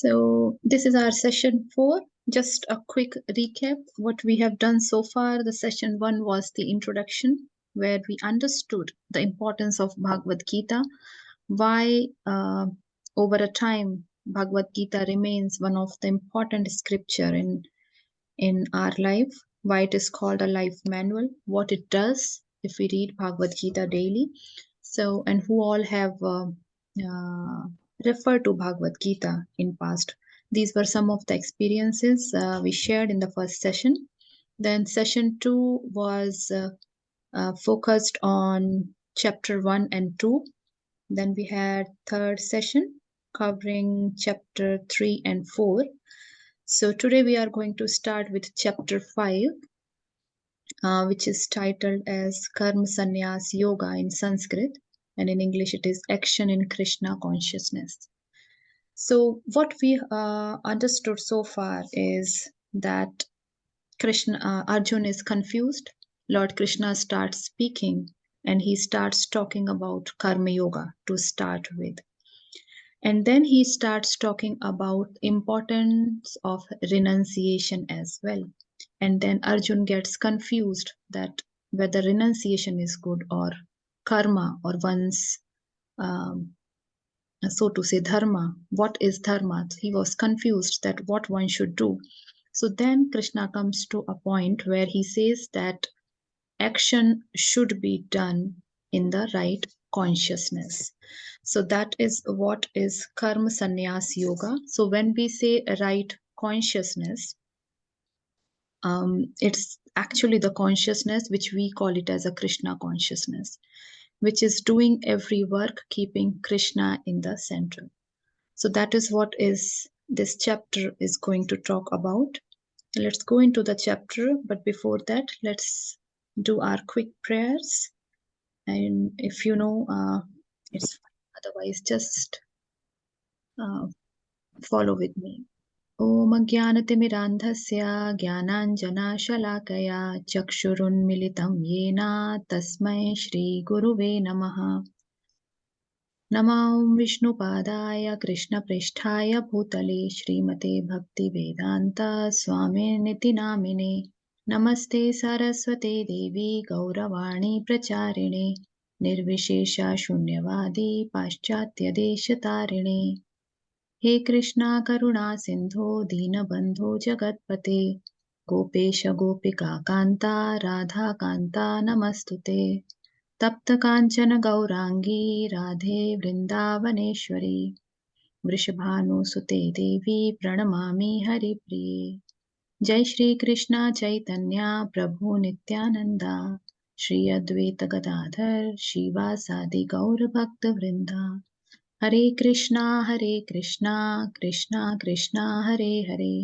So this is our session 4. Just a quick recap what we have done so far. The session 1 was the introduction, where we understood the importance of Bhagavad Gita, why over a time Bhagavad Gita remains one of the important scripture in our life, why it is called a life manual, what it does if we read Bhagavad Gita daily. So, and who all have referred to Bhagavad Gita in past. These were some of the experiences we shared in the first session. Then session 2 was focused on chapter 1 and 2. Then we had third session covering chapter 3 and 4. So today we are going to start with chapter 5, which is titled as Karma Sannyas Yoga in Sanskrit, and in English it is Action in Krishna Consciousness. So what we understood so far is that Arjun is confused. Lord Krishna starts speaking and he starts talking about Karma Yoga to start with. And then he starts talking about importance of renunciation as well. And then Arjun gets confused that whether renunciation is good or karma or one's, so to say, dharma. What is dharma? He was confused that what one should do. So then Krishna comes to a point where he says that action should be done in the right consciousness. So that is what is Karma Sannyas Yoga. So when we say right consciousness, it's actually the consciousness which we call it as a Krishna consciousness, which is doing every work keeping Krishna in the center. So that is what is this chapter is going to talk about. Let's go into the chapter, but before that, let's do our quick prayers. And if you know, it's fine. Otherwise, just follow with me. ॐ अज्ञानतिमिरान्धस्य ज्ञानाञ्जनाशलाकया चक्षुरुन्मिलितं येन तस्मै श्रीगुरुवे नमः। नमो विष्णुपादाय कृष्णप्रेष्ठाय भूतले श्रीमते भक्तिवेदान्त स्वामिनिति नामिने। नमस्ते सरस्वते देवी गौरवाणी प्रचारिणे निर्विशेषा शून्यवादी पाश्चात्यदेशतारिणे। हे कृष्णा करुणा सिंधो दीनबंधो जगत्पते गोपेश गोपिका कांता राधा कांता नमस्तुते। तप्त कांचन गौरांगी राधे वृंदावनेश्वरी वृषभानुसुते देवी प्रणमामि हरिप्रिये। जय श्री कृष्णा चैतन्य प्रभु नित्यानंदा श्री अद्वैत गदाधर श्रीवासादि गौर भक्त वृंदा। हरे Krishna Krishna Krishna Hare Hare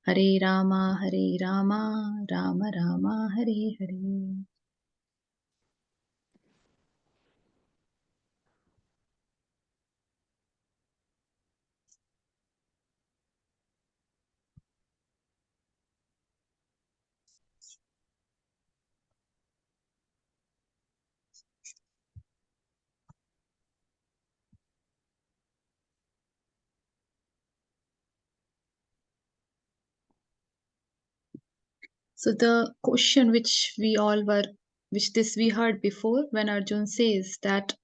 Hare Rama Ram Ram Hare Hare. So the question which we heard before, when Arjun says that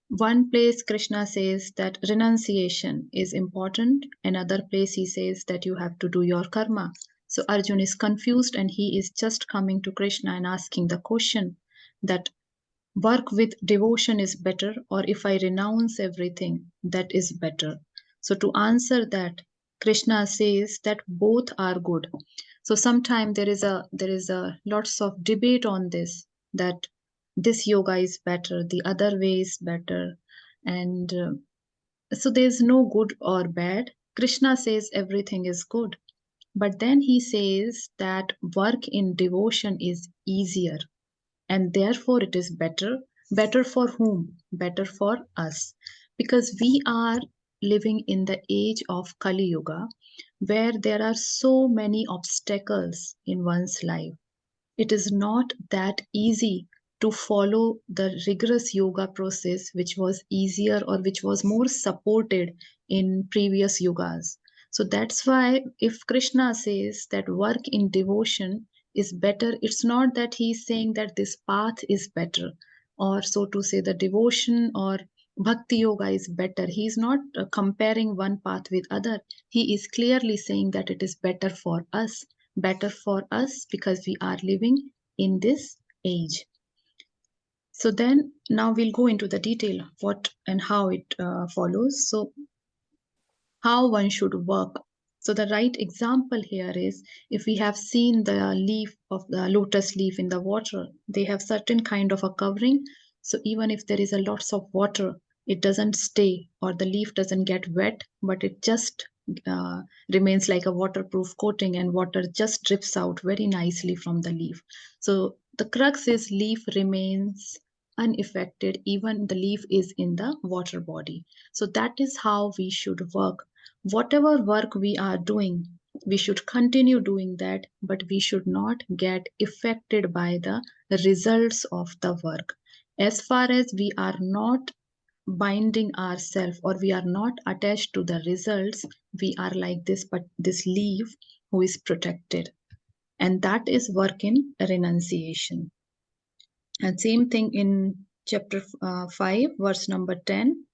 one place Krishna says that renunciation is important, another place he says that you have to do your karma. So Arjun is confused and he is just coming to Krishna and asking the question that work with devotion is better, or if I renounce everything, that is better. So to answer that, Krishna says that both are good. So sometimes there is a lots of debate on this, that this yoga is better, the other way is better, and so there's no good or bad. Krishna says everything is good, but then he says that work in devotion is easier, and therefore it is better. Better for whom? Better for us, because we are living in the age of Kali Yuga, where there are so many obstacles in one's life. It is not that easy to follow the rigorous yoga process which was easier or which was more supported in previous yugas. So that's why if Krishna says that work in devotion is better, it's not that he's saying that this path is better, or so to say the devotion or bhakti yoga is better. He is not comparing one path with other. He is clearly saying that it is better for us because we are living in this age. So then now we'll go into the detail what and how it follows. So how one should work. So the right example here is if we have seen the leaf of the lotus leaf in the water, they have certain kind of a covering. So even if there is a lots of water, it doesn't stay or the leaf doesn't get wet, but it just remains like a waterproof coating and water just drips out very nicely from the leaf. So the crux is leaf remains unaffected even the leaf is in the water body. So that is how we should work. Whatever work we are doing, we should continue doing that, but we should not get affected by the results of the work. As far as we are not binding ourselves or we are not attached to the results, we are like this, but this leaf who is protected. And that is work in renunciation. And same thing in chapter 5, verse number 10.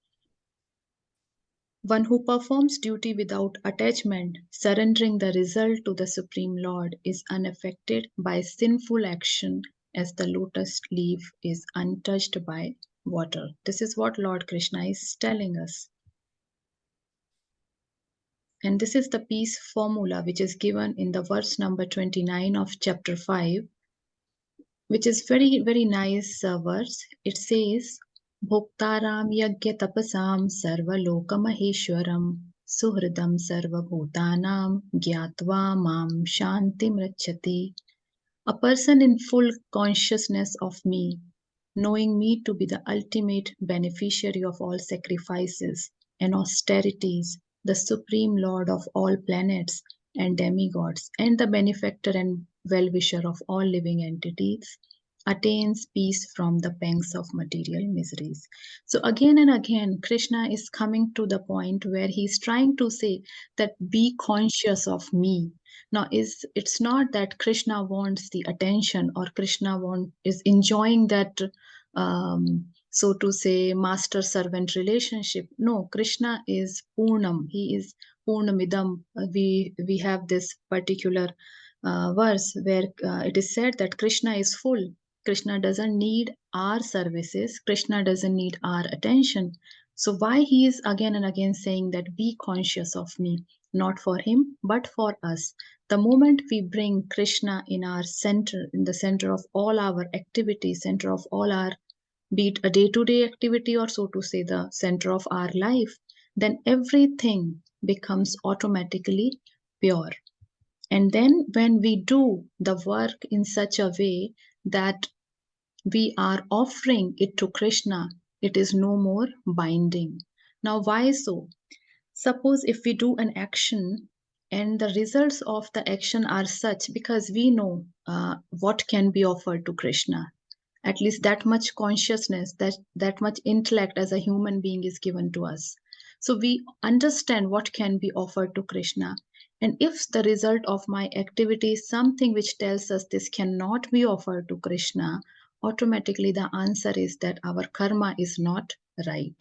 One who performs duty without attachment, surrendering the result to the Supreme Lord, is unaffected by sinful action as the lotus leaf is untouched by water. This is what Lord Krishna is telling us. And this is the peace formula which is given in the verse number 29 of chapter 5, which is very, very nice verse. It says, Bhoktaram yagya tapasam sarva loka maheshwaram suhridam sarva bhutanam gyatva mam shantim rachati. A person in full consciousness of me, knowing me to be the ultimate beneficiary of all sacrifices and austerities, the supreme lord of all planets and demigods, and the benefactor and well-wisher of all living entities, attains peace from the pangs of material miseries. So again and again, Krishna is coming to the point where he's trying to say that be conscious of me. Now, it's not that Krishna wants the attention or is enjoying that, so to say, master servant relationship. No, Krishna is Purnam. He is Purnamidam. We have this particular verse where it is said that Krishna is full. Krishna doesn't need our services. Krishna doesn't need our attention. So why he is again and again saying that be conscious of me, not for him, but for us. The moment we bring Krishna in our center, in the center of all our activities, center of all our, be it a day-to-day activity or so to say the center of our life, then everything becomes automatically pure. And then when we do the work in such a way that we are offering it to Krishna, it is no more binding. Now, why so? Suppose if we do an action and the results of the action are such because we know what can be offered to Krishna, at least that much consciousness, that much intellect as a human being is given to us. So we understand what can be offered to Krishna. And if the result of my activity is something which tells us this cannot be offered to Krishna, automatically the answer is that our karma is not right.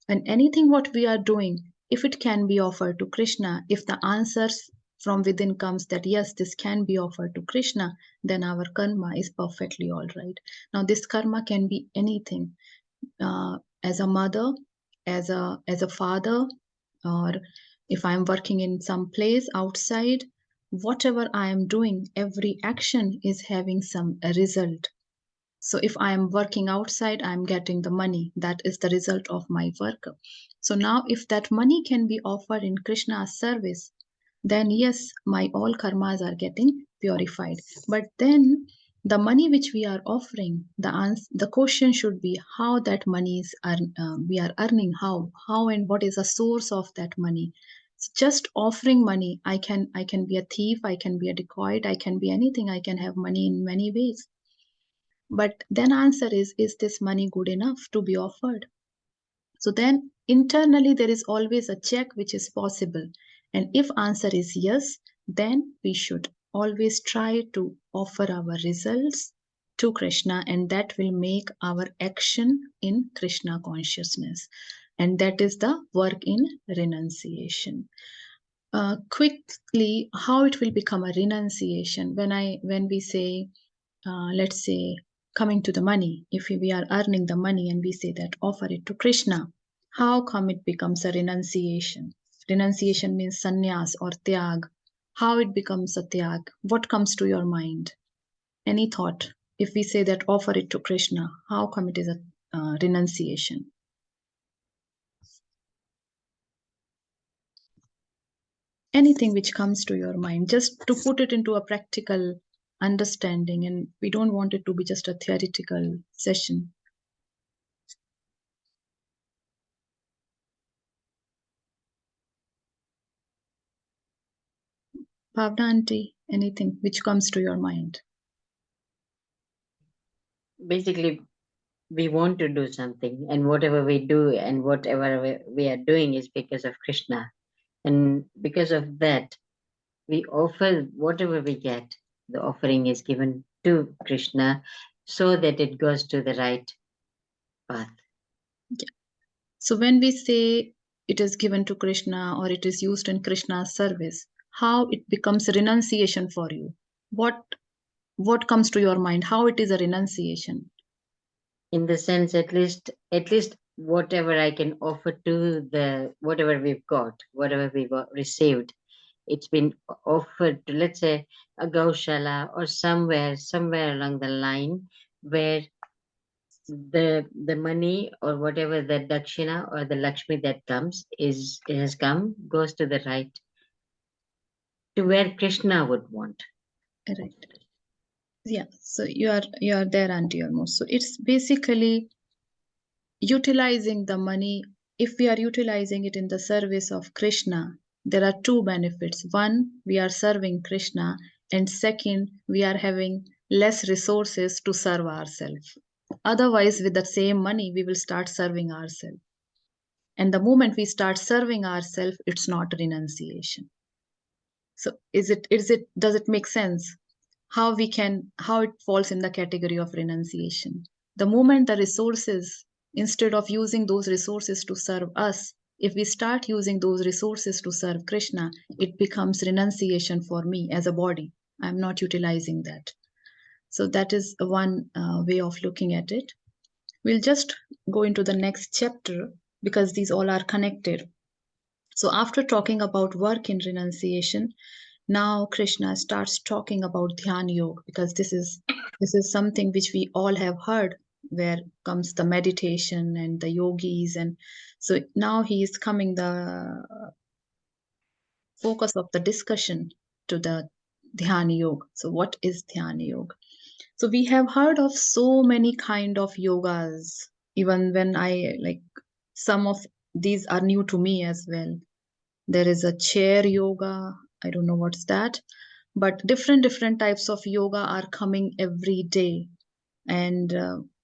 And anything what we are doing, if it can be offered to Krishna, if the answers from within comes that yes, this can be offered to Krishna, then our karma is perfectly all right. Now this karma can be anything, as a mother, as a father, or if I'm working in some place outside, whatever I am doing, every action is having some result. So if I am working outside, I'm getting the money. That is the result of my work. So now if that money can be offered in Krishna's service, then yes, my all karmas are getting purified. But then the money which we are offering, the question should be how that money is we are earning, how and what is the source of that money. So just offering money, I can be a thief, I can be a dacoit, I can be anything, I can have money in many ways. But then answer is this money good enough to be offered? So then internally there is always a check which is possible. And if answer is yes, then we should always try to offer our results to Krishna, and that will make our action in Krishna consciousness. And that is the work in renunciation. Quickly, how it will become a renunciation when we say, let's say, coming to the money, if we are earning the money and we say that offer it to Krishna, how come it becomes a renunciation? Renunciation means sannyas or tyag. How it becomes a tyag? What comes to your mind? Any thought? If we say that offer it to Krishna, how come it is a renunciation? Anything which comes to your mind, just to put it into a practical understanding, and we don't want it to be just a theoretical session. Bhavna auntie, anything which comes to your mind? Basically, we want to do something, and whatever we do and whatever we are doing is because of Krishna. And because of that, we offer whatever we get. The offering is given to Krishna so that it goes to the right path. Yeah. So when we say it is given to Krishna or it is used in Krishna's service, how it becomes renunciation for you? What comes to your mind? How it is a renunciation? In the sense, at least whatever I can offer to the whatever we've got, whatever we've received, it's been offered to, let's say, a gaushala or somewhere along the line where the money or whatever the dakshina or the Lakshmi that comes is it has come goes to the right, to where Krishna would want. Right. Yeah. So you are there, auntie, almost. So it's basically utilizing the money. If we are utilizing it in the service of Krishna, there are two benefits. One, we are serving Krishna, and second, we are having less resources to serve ourselves. Otherwise, with the same money, we will start serving ourselves. And the moment we start serving ourselves, it's not renunciation. So does it make sense? How it falls in the category of renunciation? The moment the resources, instead of using those resources to serve us, if we start using those resources to serve Krishna, it becomes renunciation for me as a body. I'm not utilizing that. So that is one way of looking at it. We'll just go into the next chapter because these all are connected. So after talking about work in renunciation, now Krishna starts talking about Dhyan Yoga, because this is something which we all have heard, where comes the meditation and the yogis. And so now he is coming the focus of the discussion to the Dhyan Yoga. So what is Dhyan Yoga? So we have heard of so many kind of yogas. Even when I like, some of these are new to me as well. There is a chair yoga. I don't know what's that, but different types of yoga are coming every day. And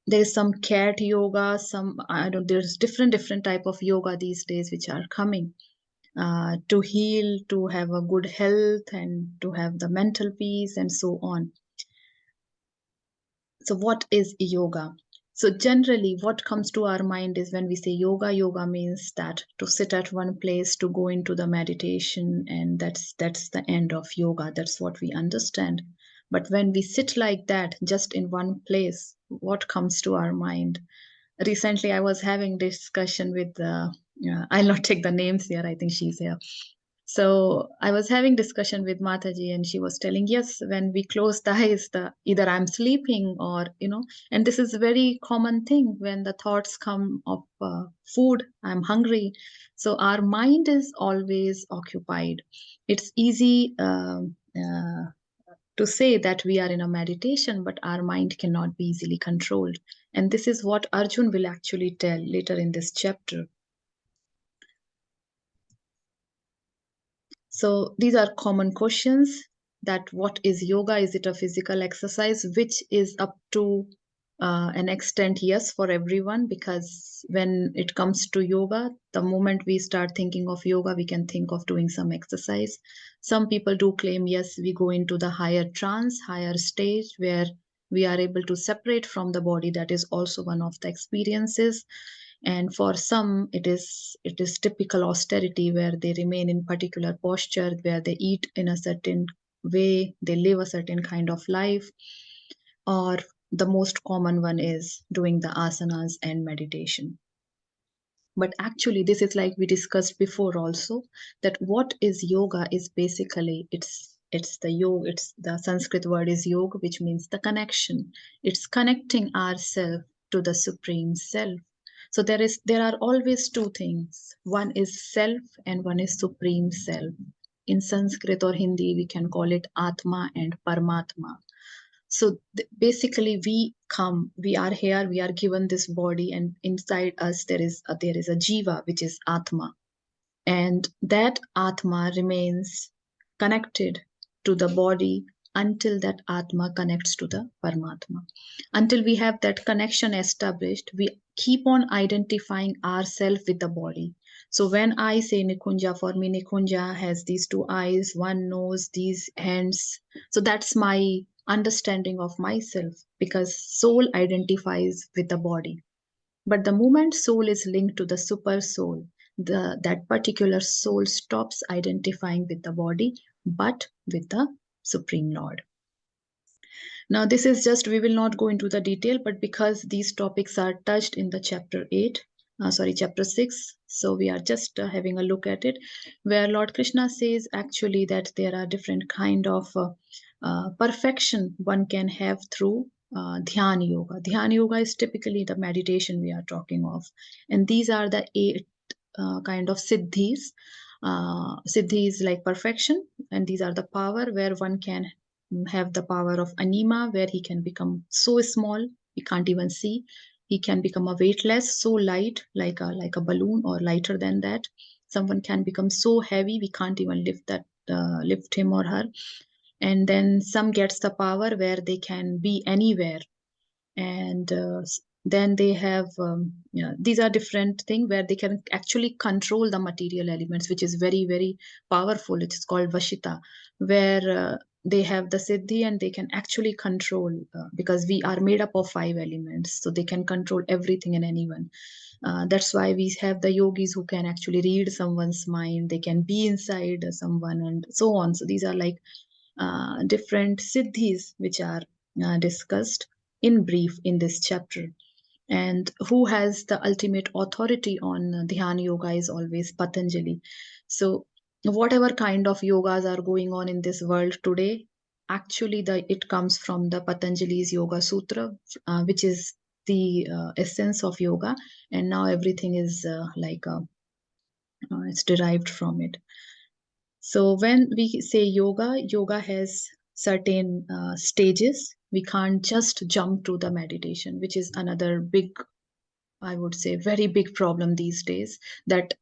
there is some cat yoga. Some, I don't. There's different type of yoga these days which are coming to heal, to have a good health, and to have the mental peace, and so on. So what is yoga? So generally what comes to our mind is, when we say yoga means that to sit at one place, to go into the meditation, and that's the end of yoga. That's what we understand. But when we sit like that just in one place, what comes to our mind? Recently I was having discussion with I'll not take the names here, I think she's here. So I was having discussion with Mataji, and she was telling, yes, when we close the eyes, the either I'm sleeping, or and this is a very common thing when the thoughts come of food, I'm hungry. So our mind is always occupied. It's easy to say that we are in a meditation, but our mind cannot be easily controlled. And this is what Arjun will actually tell later in this chapter. So these are common questions, that what is yoga? Is it a physical exercise? Which is up to an extent, yes, for everyone, because when it comes to yoga, the moment we start thinking of yoga, we can think of doing some exercise. Some people do claim, yes, we go into the higher trance, higher stage where we are able to separate from the body. That is also one of the experiences. And for some, it is typical austerity where they remain in particular posture, where they eat in a certain way, they live a certain kind of life. Or the most common one is doing the asanas and meditation. But actually, this is like we discussed before also, that what is yoga is basically it's the yoga, it's the Sanskrit word is yoga, which means the connection. It's connecting ourselves to the supreme self. So there are always two things. One is self and one is supreme self. In Sanskrit or Hindi, we can call it Atma and Paramatma. So basically, we are here, we are given this body, and inside us there is a jiva, which is Atma, and that Atma remains connected to the body until that Atma connects to the Paramatma. Until we have that connection established, we keep on identifying ourselves with the body. So when I say Nikunja, for me, Nikunja has these two eyes, one nose, these hands. So that's my understanding of myself, because soul identifies with the body. But the moment soul is linked to the super soul, that particular soul stops identifying with the body, but with the Supreme Lord. Now, this is just, we will not go into the detail, but because these topics are touched in the chapter 6, so we are just having a look at it, where Lord Krishna says actually that there are different kind of perfection one can have through Dhyana Yoga. Dhyana Yoga is typically the meditation we are talking of, and these are the 8 kind of siddhis. Siddhi is like perfection, and these are the power where one can have the power of anima, where he can become so small we can't even see. He can become a weightless, so light, like a balloon or lighter than that. Someone can become so heavy we can't even lift him or her. And then some gets the power where they can be anywhere, and then they have these are different things where they can actually control the material elements, which is very very powerful. It is called vashita, where they have the siddhi and they can actually control, because we are made up of 5 elements, so they can control everything and anyone. That's why we have the yogis who can actually read someone's mind, they can be inside someone and so on. So these are like different siddhis which are discussed in brief in this chapter. And who has the ultimate authority on Dhyana Yoga is always Patanjali. So, whatever kind of yogas are going on in this world today, actually, it comes from the Patanjali's Yoga Sutra, which is the essence of yoga, and now everything is it's derived from it. So when we say yoga, yoga has certain stages. We can't just jump to the meditation, which is another big, I would say, very big problem these days, that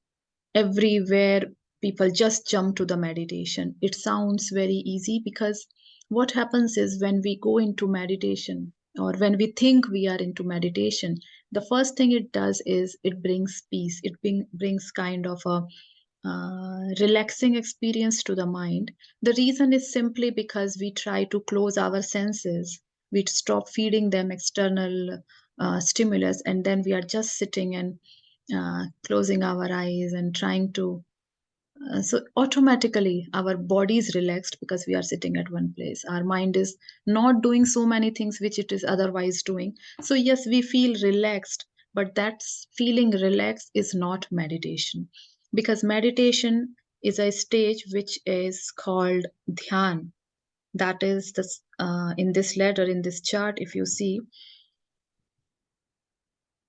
everywhere people just jump to the meditation. It sounds very easy, because what happens is when we go into meditation, or when we think we are into meditation, the first thing it does is it brings peace. It brings kind of a relaxing experience to the mind. The reason is simply because we try to close our senses. We stop feeding them external stimulus, and then we are just sitting and closing our eyes and trying to. So automatically our body is relaxed because we are sitting at one place. Our mind is not doing so many things which it is otherwise doing. So yes, we feel relaxed, but that feeling relaxed is not meditation, because meditation is a stage which is called dhyan. That is the in this letter, in this chart, if you see,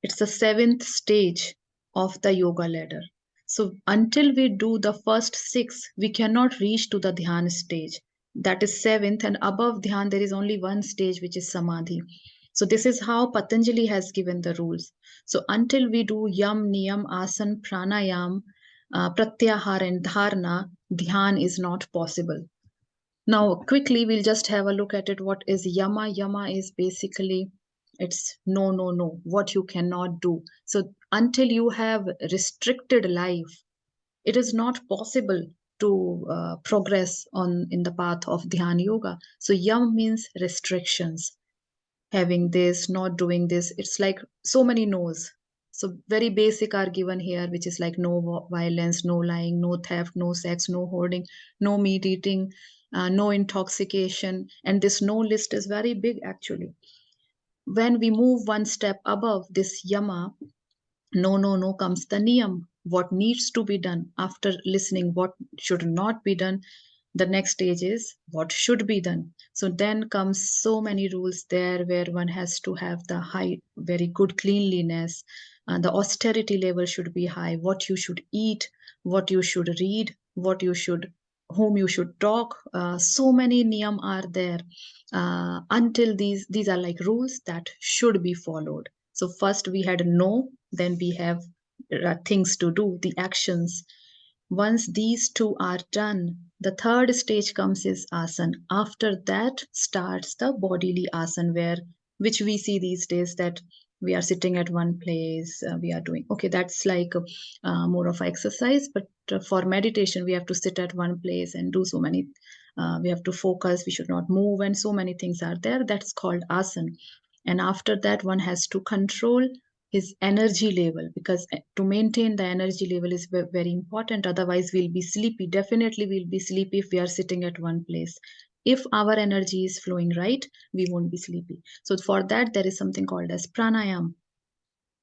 it's the 7th stage of the yoga ladder. So until we do the first 6, we cannot reach to the dhyan stage. That is 7th, and above dhyan there is only one stage, which is samadhi. So this is how Patanjali has given the rules. So until we do yam, niyam, asan, pranayam, pratyahar and dharna, dhyan is not possible. Now quickly we'll just have a look at it. What is yama? Yama is basically It's no, no, no, what you cannot do. So until you have restricted life, it is not possible to progress on in the path of Dhyana Yoga. So yam means restrictions, having this, not doing this. It's like so many no's. So very basic are given here, which is like no violence, no lying, no theft, no sex, no hoarding, no meat eating, no intoxication. And this no list is very big actually. When we move one step above this yama, no, no, no comes the niyam. What needs to be done after listening, what should not be done. The next stage is what should be done. So then comes so many rules there where one has to have the high, very good cleanliness. The austerity level should be high. What you should eat, what you should read, what you should, whom you should talk. So many niyam are there. Until these are like rules that should be followed. So first we had no, then we have things to do, the actions. Once these two are done, the third stage comes is asana. After that starts the bodily asana, where which we see these days that we are sitting at one place, we are doing okay. That's like more of exercise, but for meditation we have to sit at one place and do so many. We have to focus. We should not move, and so many things are there. That's called asana. And after that, one has to control his energy level, because to maintain the energy level is very important. Otherwise we'll be sleepy. Definitely we'll be sleepy if we are sitting at one place. If our energy is flowing right, we won't be sleepy. So for that there is something called as pranayam.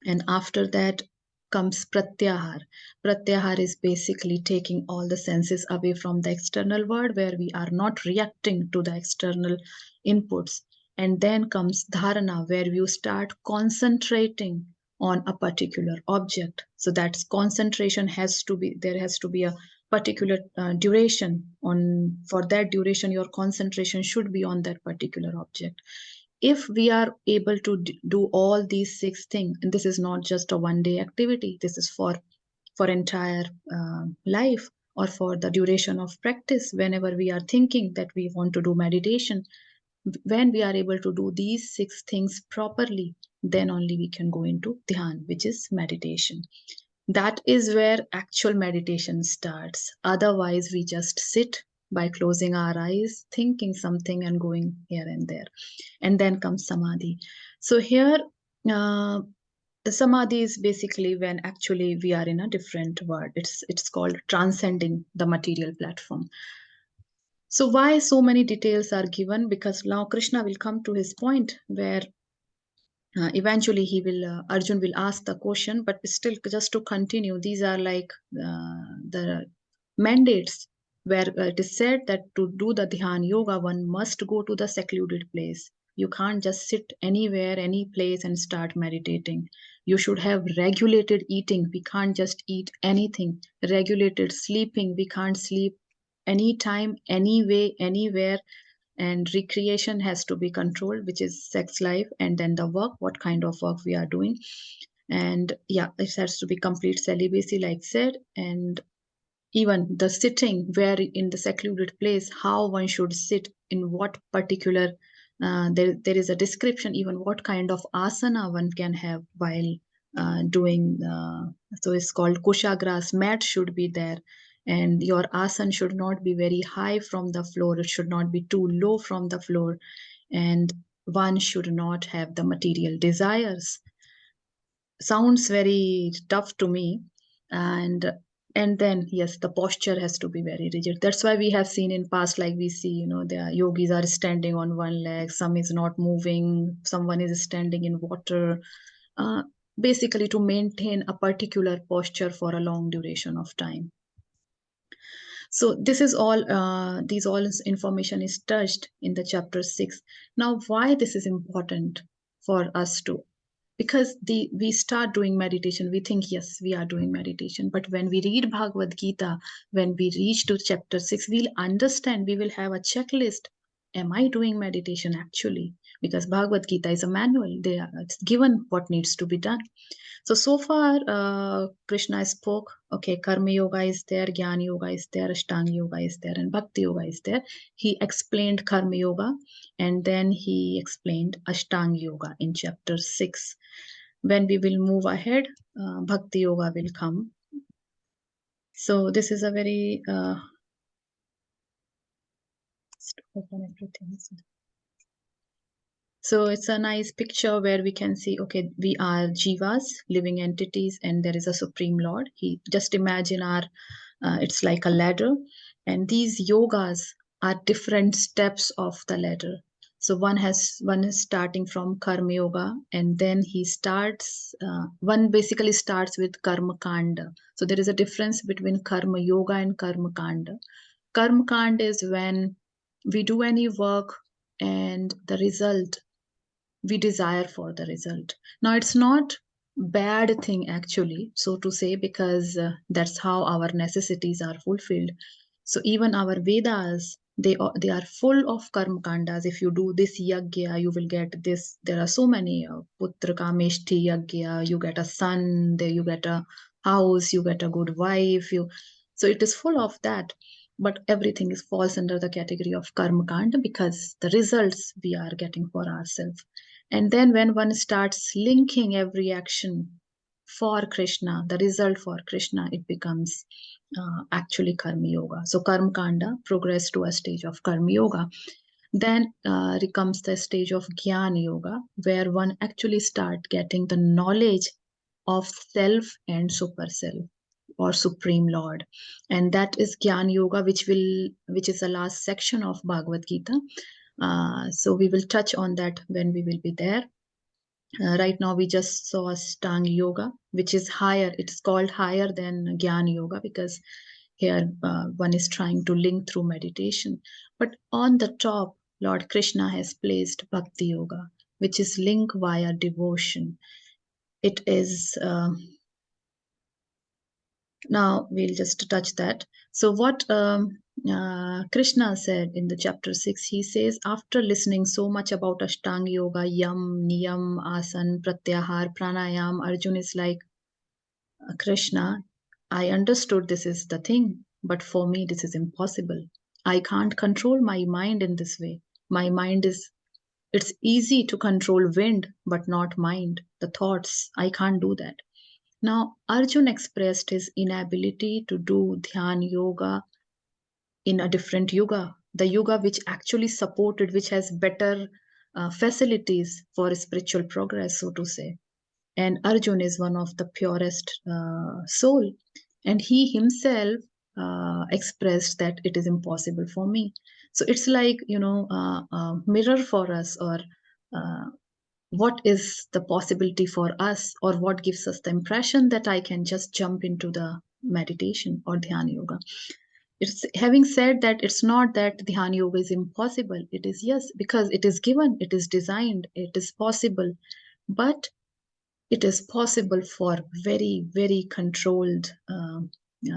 And after that comes pratyahar. Pratyahar is basically taking all the senses away from the external world, where we are not reacting to the external inputs. And then comes dharana, where you start concentrating on a particular object. So that's concentration has to be, there has to be a particular duration. On for that duration your concentration should be on that particular object. If we are able to do all these six things, and this is not just a one day activity, this is for entire life, or for the duration of practice. Whenever we are thinking that we want to do meditation, when we are able to do these six things properly, then only we can go into dhyan, which is meditation. That is where actual meditation starts. Otherwise we just sit by closing our eyes, thinking something and going here and there. And then comes samadhi. So here uh, the samadhi is basically when actually we are in a different world. It's called transcending the material platform. So why so many details are given? Because now Krishna will come to his point where eventually he will Arjun will ask the question, but still just to continue, these are like the mandates, where it is said that to do the dhyan yoga one must go to the secluded place. You can't just sit anywhere, any place and start meditating. You should have regulated eating. We can't just eat anything. Regulated sleeping. We can't sleep anytime, anyway, anywhere. And recreation has to be controlled, which is sex life. And then the work, what kind of work we are doing. And yeah, it has to be complete celibacy, like said. And even the sitting, where in the secluded place, how one should sit, in what particular there is a description, even what kind of asana one can have while doing so it's called kushagras. Mat should be there, and your asana should not be very high from the floor, it should not be too low from the floor, and one should not have the material desires. Sounds very tough to me. And then yes, the posture has to be very rigid. That's why we have seen in past, like we see, the yogis are standing on one leg, some is not moving, someone is standing in water, uh, basically to maintain a particular posture for a long duration of time. So this is all these all information is touched in the chapter 6. Now why this is important for us to, because we start doing meditation, we think yes, we are doing meditation, but when we read Bhagavad Gita, when we reach to chapter 6, we'll understand, we will have a checklist. Am I doing meditation actually? because Bhagavad Gita is a manual. It's given what needs to be done. So far, Krishna spoke, okay, Karma Yoga is there, Jnana Yoga is there, Ashtanga Yoga is there, and Bhakti Yoga is there. He explained Karma Yoga, and then he explained Ashtanga Yoga in chapter 6. When we will move ahead, Bhakti Yoga will come. So this is a very, open everything. So it's a nice picture where we can see, okay, we are jivas, living entities, and there is a supreme lord. He just imagine it's like a ladder, and these yogas are different steps of the ladder. So one is starting from karma yoga, and then one basically starts with karma kanda. So there is a difference between karma yoga and karma kanda. Karma kanda is when we do any work and the result, we desire for the result. Now it's not bad thing actually, so to say, because that's how our necessities are fulfilled. So even our Vedas, they are full of karma kandas. If you do this yagya, you will get this. There are so many putra kameshti yagya. You get a son, there you get a house, you get a good wife. So it is full of that. But everything falls under the category of karma kanda because the results we are getting for ourselves. And then when one starts linking every action for Krishna, the result for Krishna, it becomes actually Karma Yoga. So Karma Kanda progress to a stage of Karma Yoga. Then comes the stage of Jnana Yoga, where one actually start getting the knowledge of self and super self or supreme lord, and that is Jnana Yoga, which is the last section of Bhagavad Gita. So we will touch on that when we will be there. Right now we just saw Ashtanga Yoga, which is higher. It's called higher than Jnana Yoga because here one is trying to link through meditation. But on the top, Lord Krishna has placed Bhakti Yoga, which is link via devotion. It is now we'll just touch that. So what Krishna said in the chapter 6, he says, after listening so much about Ashtanga Yoga, Yam, Niyam, Asan, Pratyahar, Pranayam, Arjun is like, Krishna, I understood this is the thing, but for me this is impossible. I can't control my mind in this way. My mind it's easy to control wind, but not mind, the thoughts. I can't do that. Now, Arjun expressed his inability to do Dhyan Yoga in a different yoga, the yoga which actually supported, which has better facilities for spiritual progress, so to say. And Arjun is one of the purest soul. And he himself expressed that it is impossible for me. So it's like, a mirror for us, or uh, what is the possibility for us, or what gives us the impression that I can just jump into the meditation or dhyana yoga. It's having said that, it's not that dhyana yoga is impossible. It is, yes, because it is given, it is designed, it is possible, but it is possible for very, very controlled,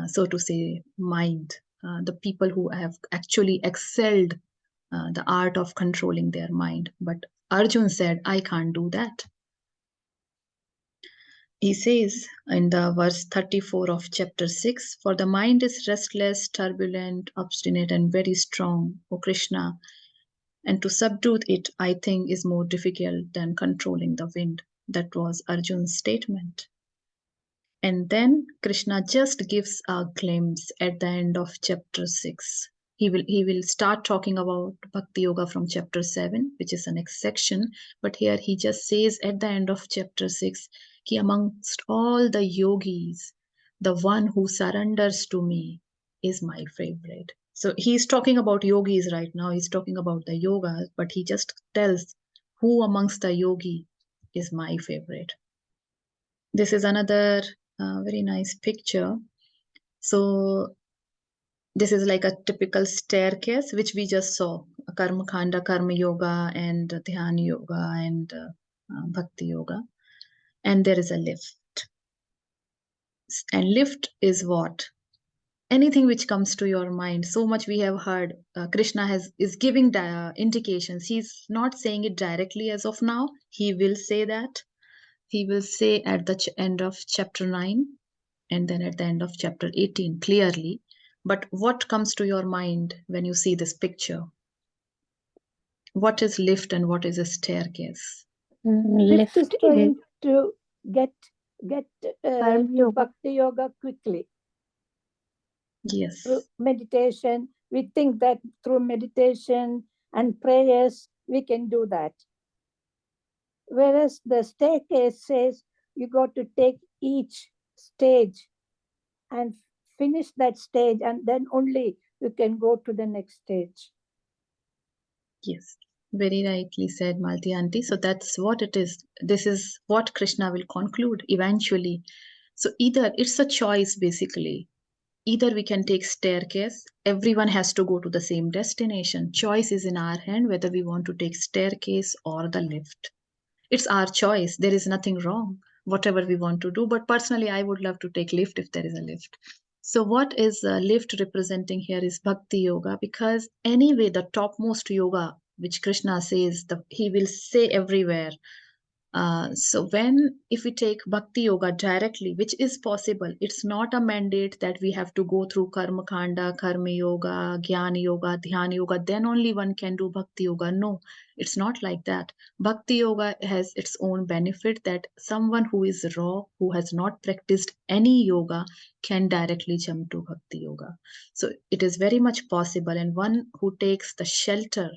so to say, mind. The people who have actually excelled the art of controlling their mind. But Arjun said, I can't do that. He says in the verse 34 of chapter 6, for the mind is restless, turbulent, obstinate, and very strong, O Krishna, and to subdue it, I think, is more difficult than controlling the wind. That was Arjun's statement. And then Krishna just gives a glimpse at the end of chapter 6. He will start talking about Bhakti Yoga from chapter 7, which is the next section. But here he just says at the end of chapter 6, Ki amongst all the yogis, the one who surrenders to me is my favorite. So he's talking about yogis right now. He's talking about the yoga, but he just tells who amongst the yogi is my favorite. This is another very nice picture. So this is like a typical staircase, which we just saw, Karma Khanda, Karma Yoga, and Dhyana Yoga, and Bhakti Yoga. And there is a lift. And lift is what? anything which comes to your mind. So much we have heard. Krishna is giving indications. He's not saying it directly as of now. He will say that. He will say at the end of chapter 9 and then at the end of chapter 18 clearly. But what comes to your mind when you see this picture? What is lift and what is a staircase? Lift is trying to get Karma to yoga. bhakti yoga quickly Yes. through meditation. We think that through meditation and prayers we can do that. Whereas the staircase says you got to take each stage and finish that stage, and then only you can go to the next stage. Yes, very rightly said, Malti Aunty. So that's what it is. This is what Krishna will conclude eventually. So either it's a choice basically. Either we can take staircase. Everyone has to go to the same destination. Choice is in our hand whether we want to take staircase or the lift. It's our choice. There is nothing wrong. Whatever we want to do. But personally, I would love to take lift if there is a lift. So what is lift representing here is bhakti yoga, because anyway the topmost yoga which Krishna says, he will say everywhere. So when, if we take bhakti yoga directly, which is possible, it's not a mandate that we have to go through karma kanda, karma yoga, jnana yoga, dhyana yoga, then only one can do bhakti yoga. No, it's not like that. Bhakti yoga has its own benefit that someone who is raw, who has not practiced any yoga, can directly jump to bhakti yoga. So it is very much possible, and one who takes the shelter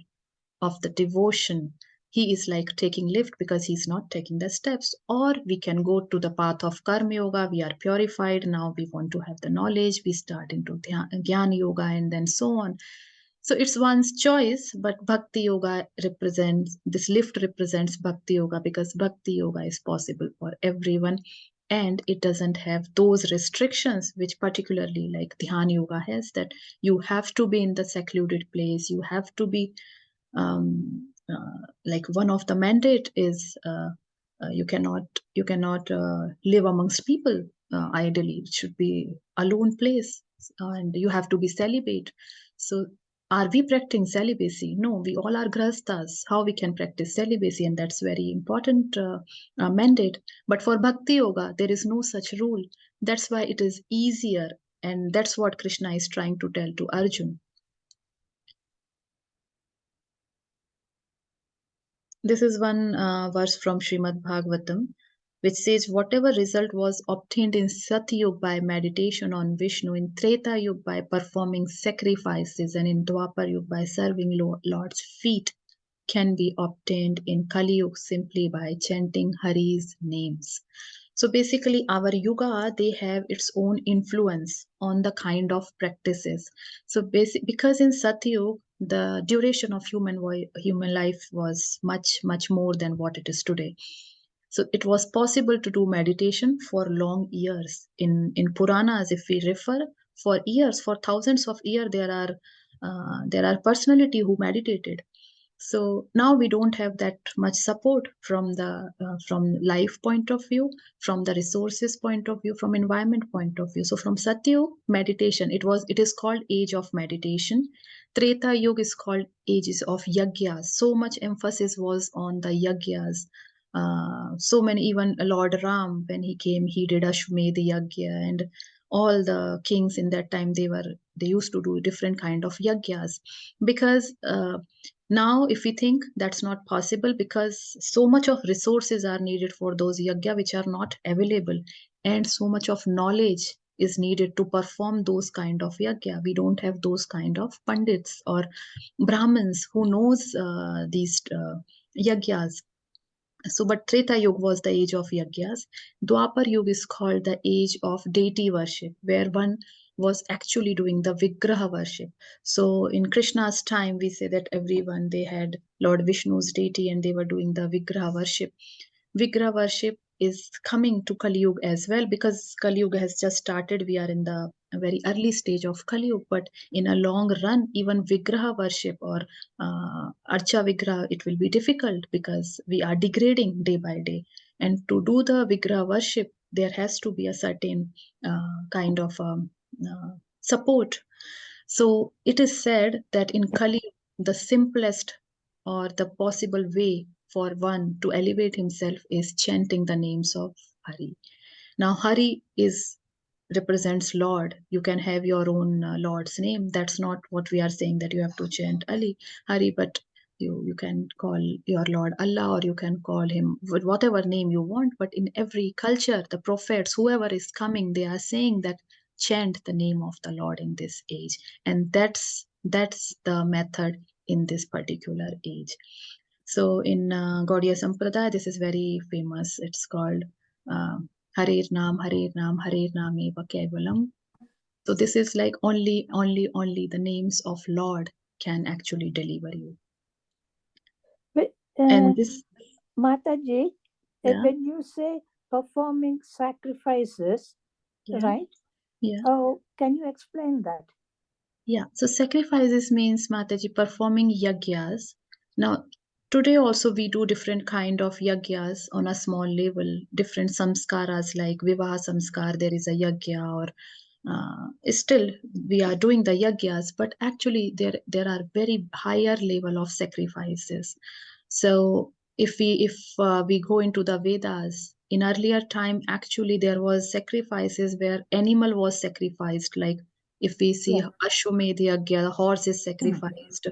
of the devotion, he is like taking lift because he's not taking the steps. Or we can go to the path of karma yoga. We are purified now, we want to have the knowledge, we start into jnana yoga and then so on. So it's one's choice, but bhakti yoga represents, this lift represents bhakti yoga, because bhakti yoga is possible for everyone, and it doesn't have those restrictions which particularly like dhyana yoga has, that you have to be in the secluded place, you have to be like one of the mandate is you cannot live amongst people. Ideally it should be alone place, and you have to be celibate. So are we practicing celibacy? No, we all are grahasthas. How we can practice celibacy? And that's very important mandate. But for bhakti yoga there is no such rule. That's why it is easier, and that's what Krishna is trying to tell to Arjun. This is one verse from Srimad Bhagavatam, which says, whatever result was obtained in Satyug by meditation on Vishnu, in Treta Yug by performing sacrifices, and in Dwapar Yug by serving Lord's feet, can be obtained in Kali Yug simply by chanting Hari's names. So basically our yoga, they have its own influence on the kind of practices. So because in Satyug the duration of human life was much more than what it is today. So it was possible to do meditation for long years. In Puranas, if we refer, for years, for thousands of years, there are personality who meditated. So now we don't have that much support from life point of view, from the resources point of view, from environment point of view. So from Satya meditation, it is called age of meditation. Treta Yuga is called ages of yagyas. So much emphasis was on the yagyas. So many, even Lord Ram, when he came, he did Ashwamedh yagya, and all the kings in that time, they used to do different kind of yagyas, because now if we think that's not possible, because so much of resources are needed for those yagya which are not available, and so much of knowledge is needed to perform those kind of yagya. We don't have those kind of pandits or brahmins who knows these yagyas. So, but Treta Yuga was the age of yagyas. Dwapar Yuga is called the age of deity worship, where one was actually doing the Vigraha worship. So, in Krishna's time, we say that everyone, they had Lord Vishnu's deity and they were doing the Vigraha worship. Vigraha worship is coming to Kali Yuga as well, because Kali Yuga has just started. We are in the very early stage of Kali Yuga, but in a long run, even Vigraha worship or Archa Vigraha, it will be difficult because we are degrading day by day. And to do the Vigraha worship, there has to be a certain kind of support. So it is said that in Kali, the simplest or the possible way for one to elevate himself is chanting the names of Hari. Now, Hari represents Lord. You can have your own Lord's name. That's not what we are saying, that you have to chant Hari, but you can call your Lord Allah, or you can call him with whatever name you want. But in every culture, the prophets, whoever is coming, they are saying that chant the name of the Lord in this age, and that's the method in this particular age. So in Gaudiya Sampradaya, this is very famous. It's called Harir Naam Eva Kevalam. So this is like only the names of Lord can actually deliver you. But, And this, Mataji, yeah, when you say performing sacrifices, yeah, right? yeah. Oh, can you explain that? Yeah, so sacrifices means, Mataji, performing yagyas. Now, today also we do different kind of yagyas on a small level, different samskaras like Vivaha samskar, there is a yagya, or still we are doing the yagyas, but actually there are very higher level of sacrifices. So if we go into the Vedas, in earlier time, actually there was sacrifices where animal was sacrificed, like if we see Yeah. Ashwamedh Yagya, the horse is sacrificed.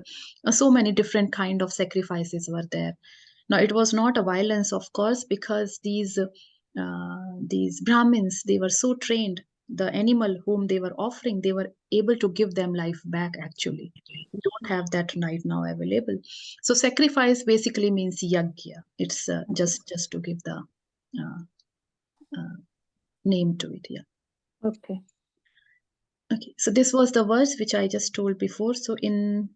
So many different kind of sacrifices were there. Now it was not a violence, of course, because these Brahmins, they were so trained. The animal whom they were offering, they were able to give them life back. Actually, we don't have that right now available. So sacrifice basically means yagya. It's just to give the uh, uh, name to it. Yeah. Okay. Okay, so this was the verse which I just told before. So in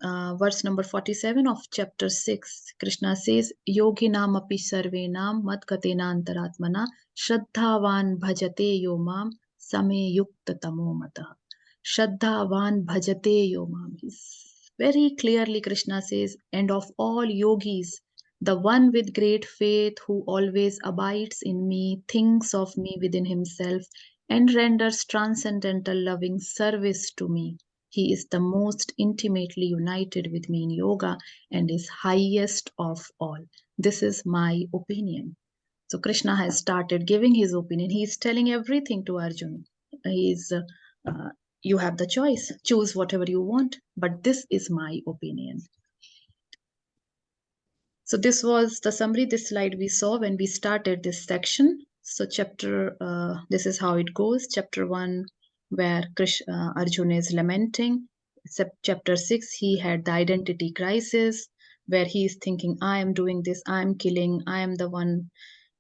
verse number 47 of chapter 6, Krishna says, Yoginam api sarvenam madgatena antaratmana shraddhavan bhajate yo mam same yukta tamo matah. Shraddhavan bhajate yo mam. Very clearly Krishna says, and of all yogis, the one with great faith who always abides in me, thinks of me within himself, and renders transcendental loving service to me. He is the most intimately united with me in yoga and is highest of all. This is my opinion. So Krishna has started giving his opinion. He is telling everything to Arjuna. He is, you have the choice. Choose whatever you want. But this is my opinion. So this was the summary, this slide we saw when we started this section. So this is how it goes. Chapter 1, where Arjuna is lamenting. Chapter 6, he had the identity crisis, where he is thinking, I am doing this, I am killing, I am the one.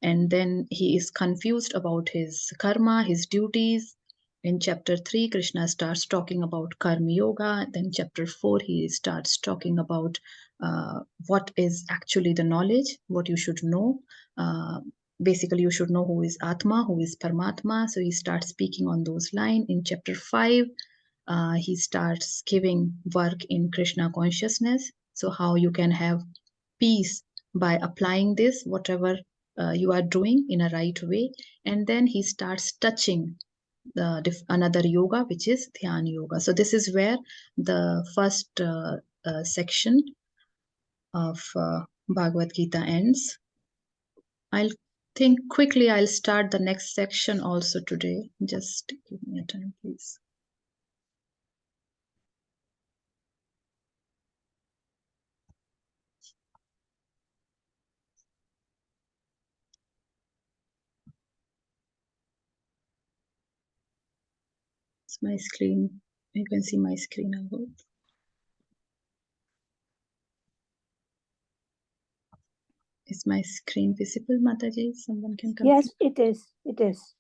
And then he is confused about his karma, his duties. In chapter 3, Krishna starts talking about karma yoga. Then chapter 4, he starts talking about what is actually the knowledge, what you should know. Basically, you should know who is Atma, who is Paramatma. So he starts speaking on those lines. In chapter 5, he starts giving work in Krishna consciousness. So how you can have peace by applying this, whatever you are doing in a right way. And then he starts touching another yoga, which is Dhyana yoga. So this is where the first section of Bhagavad Gita ends. I'll think quickly I'll start the next section also today. Just give me a time, please. It's my screen. You can see my screen, I hope. Is my screen visible, Mataji? Someone can confirm. Yes, it is. It is.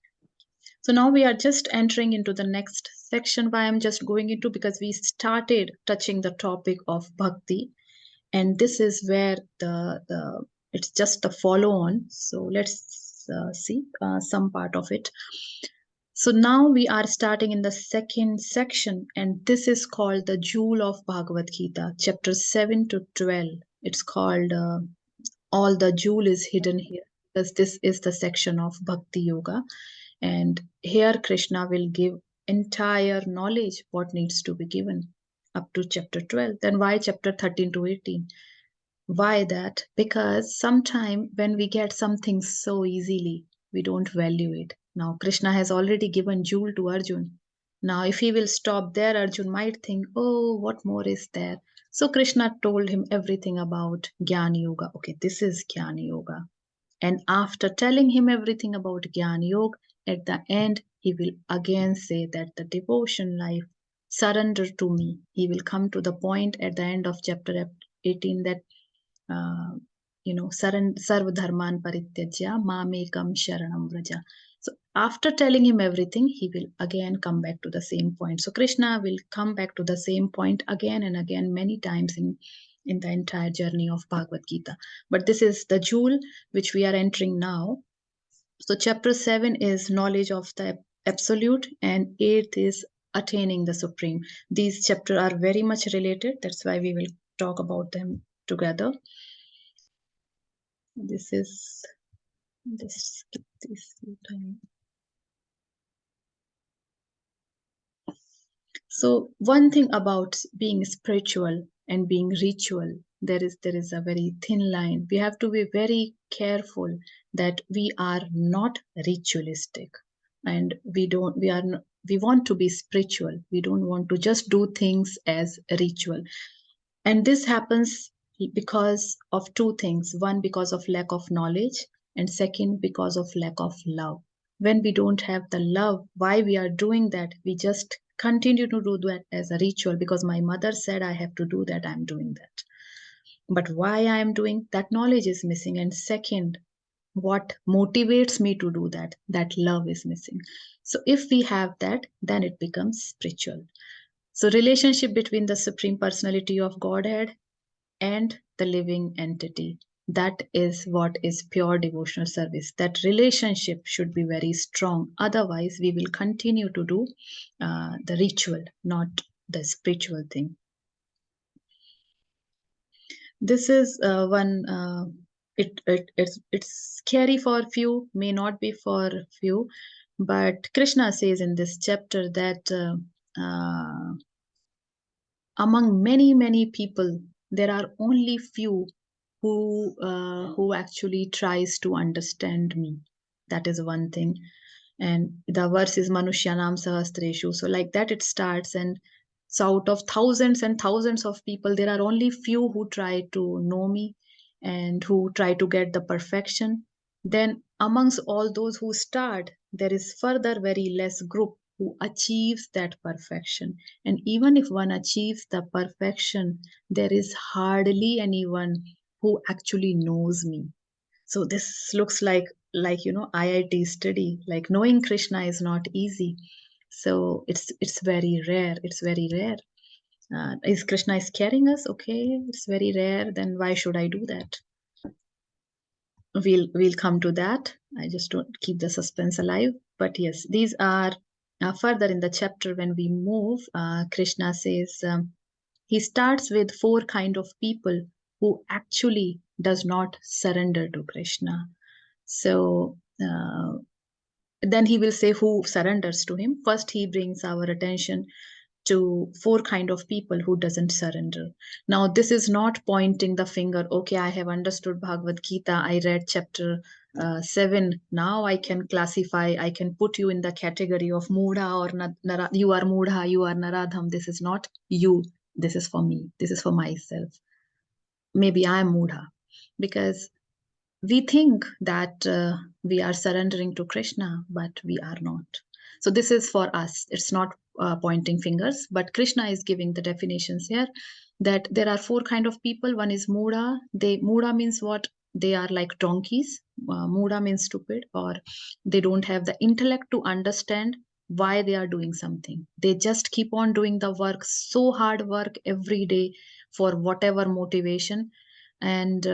So now we are just entering into the next section. Why I'm just going into, because we started touching the topic of bhakti, and this is where the it's just a follow on. So let's see some part of it. So now we are starting in the second section, and this is called the Jewel of Bhagavad Gita, chapter 7 to 12. It's called All the Jewel is Hidden Here, because this is the section of Bhakti Yoga. And here Krishna will give entire knowledge what needs to be given up to chapter 12. Then why chapter 13 to 18? Why that? Because sometime when we get something so easily, we don't value it. Now Krishna has already given jewel to Arjun. Now if he will stop there, Arjun might think, oh, what more is there? So Krishna told him everything about Jnana Yoga. Okay, this is Jnana Yoga. And after telling him everything about Gyan Yoga, at the end, he will again say that the devotion life, surrender to me. He will come to the point at the end of chapter 18 that, uh, sarva dharman parityajya mamekam sharanam vraja. So after telling him everything, he will again come back to the same point. So Krishna will come back to the same point again and again many times in the entire journey of Bhagavad Gita. But this is the jewel which we are entering now. So chapter 7 is knowledge of the absolute and 8th is attaining the supreme. These chapters are very much related. That's why we will talk about them together. This is this time. So one thing about being spiritual and being ritual, there is a very thin line. We have to be very careful that we are not ritualistic, and we want to be spiritual. We don't want to just do things as a ritual. And this happens because of two things. One, because of lack of knowledge, and second, because of lack of love. When we don't have the love, why we are doing that? We just continue to do that as a ritual because my mother said I have to do that, I'm doing that. But why I am doing that, knowledge is missing. And second, what motivates me to do that, that love is missing. So if we have that, then it becomes spiritual. So relationship between the Supreme Personality of Godhead and the living entity, that is what is pure devotional service. That relationship should be very strong. Otherwise, we will continue to do the ritual, not the spiritual thing. This is one. It's scary for few, may not be for few, but Krishna says in this chapter that among many people, there are only few who actually tries to understand me. That is one thing. And the verse is Manushyanam Sahastreshu. So like that it starts. And so out of thousands and thousands of people, there are only few who try to know me and who try to get the perfection. Then amongst all those who start, there is further very less group who achieves that perfection. And even if one achieves the perfection, there is hardly anyone who actually knows me. So this looks like IIT study. Like knowing Krishna is not easy. So it's very rare. It's very rare. Is Krishna is carrying us? Okay, it's very rare. Then why should I do that? We'll come to that. I just don't keep the suspense alive. But yes, these are further in the chapter when we move. Krishna says he starts with 4 kind of people who actually does not surrender to Krishna. So then he will say who surrenders to him. First, he brings our attention to 4 kind of people who doesn't surrender. Now this is not pointing the finger, okay, I have understood Bhagavad Gita, I read chapter 7, now I can classify, I can put you in the category of Mudha or you are Mudha, you are Naradham. This is not you, this is for me, this is for myself. Maybe I am Mudha because we think that we are surrendering to Krishna, but we are not. So this is for us. It's not pointing fingers, but Krishna is giving the definitions here that there are 4 kind of people. One is Mudha. Mudha means what? They are like donkeys. Mudha means stupid, or they don't have the intellect to understand why they are doing something. They just keep on doing the work, so hard work every day for whatever motivation, and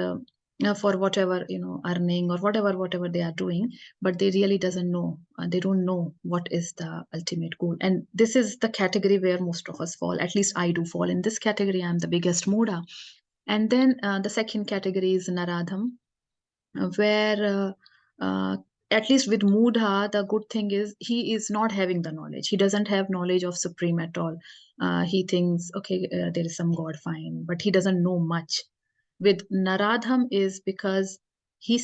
for whatever earning or whatever they are doing, but they really doesn't know, they don't know what is the ultimate goal. And this is the category where most of us fall. At least I do fall in this category. I'm the biggest Mudha. And then the second category is Naradham, where at least with Mudha, the good thing is he is not having the knowledge. He doesn't have knowledge of Supreme at all. He thinks, okay, there is some God, fine, but he doesn't know much. With Naradham is because he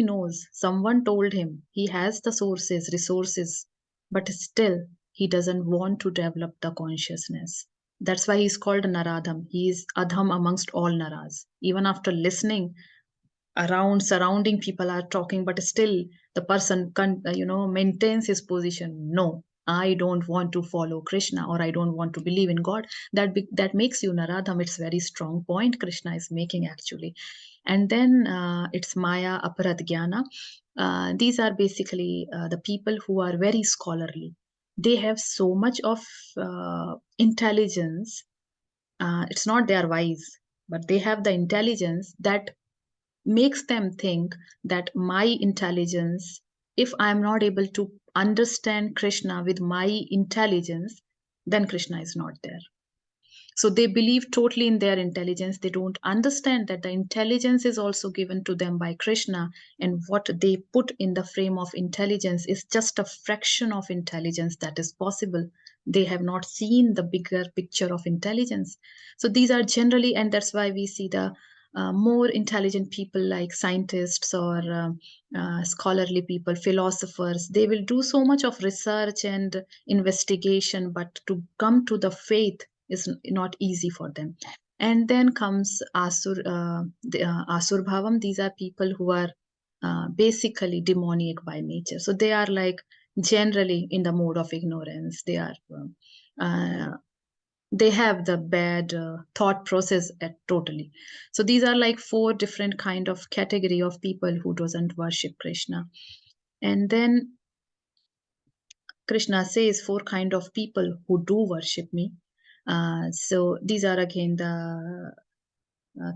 knows, someone told him, he has the sources, resources, but still he doesn't want to develop the consciousness. That's why he's called Naradham. He is Adham amongst all Naras. Even after listening, around surrounding people are talking, but still the person maintains his position. No, I don't want to follow Krishna, or I don't want to believe in God. That makes you Naradham. It's very strong point Krishna is making actually. And then it's Maya, Aparat, Jnana. These are basically the people who are very scholarly. They have so much of intelligence. It's not they are wise, but they have the intelligence that makes them think that my intelligence, if I am not able to understand Krishna with my intelligence, then Krishna is not there. So they believe totally in their intelligence. They don't understand that the intelligence is also given to them by Krishna, and what they put in the frame of intelligence is just a fraction of intelligence that is possible. They have not seen the bigger picture of intelligence. So these are generally, and that's why we see the more intelligent people like scientists or scholarly people, philosophers, they will do so much of research and investigation, but to come to the faith is not easy for them. And then comes Asur Bhavam. These are people who are basically demoniac by nature. So they are like generally in the mode of ignorance. Uh, they have the bad thought process at totally. So these are like four different kind of category of people who doesn't worship Krishna. And then Krishna says four kind of people who do worship me. So these are again the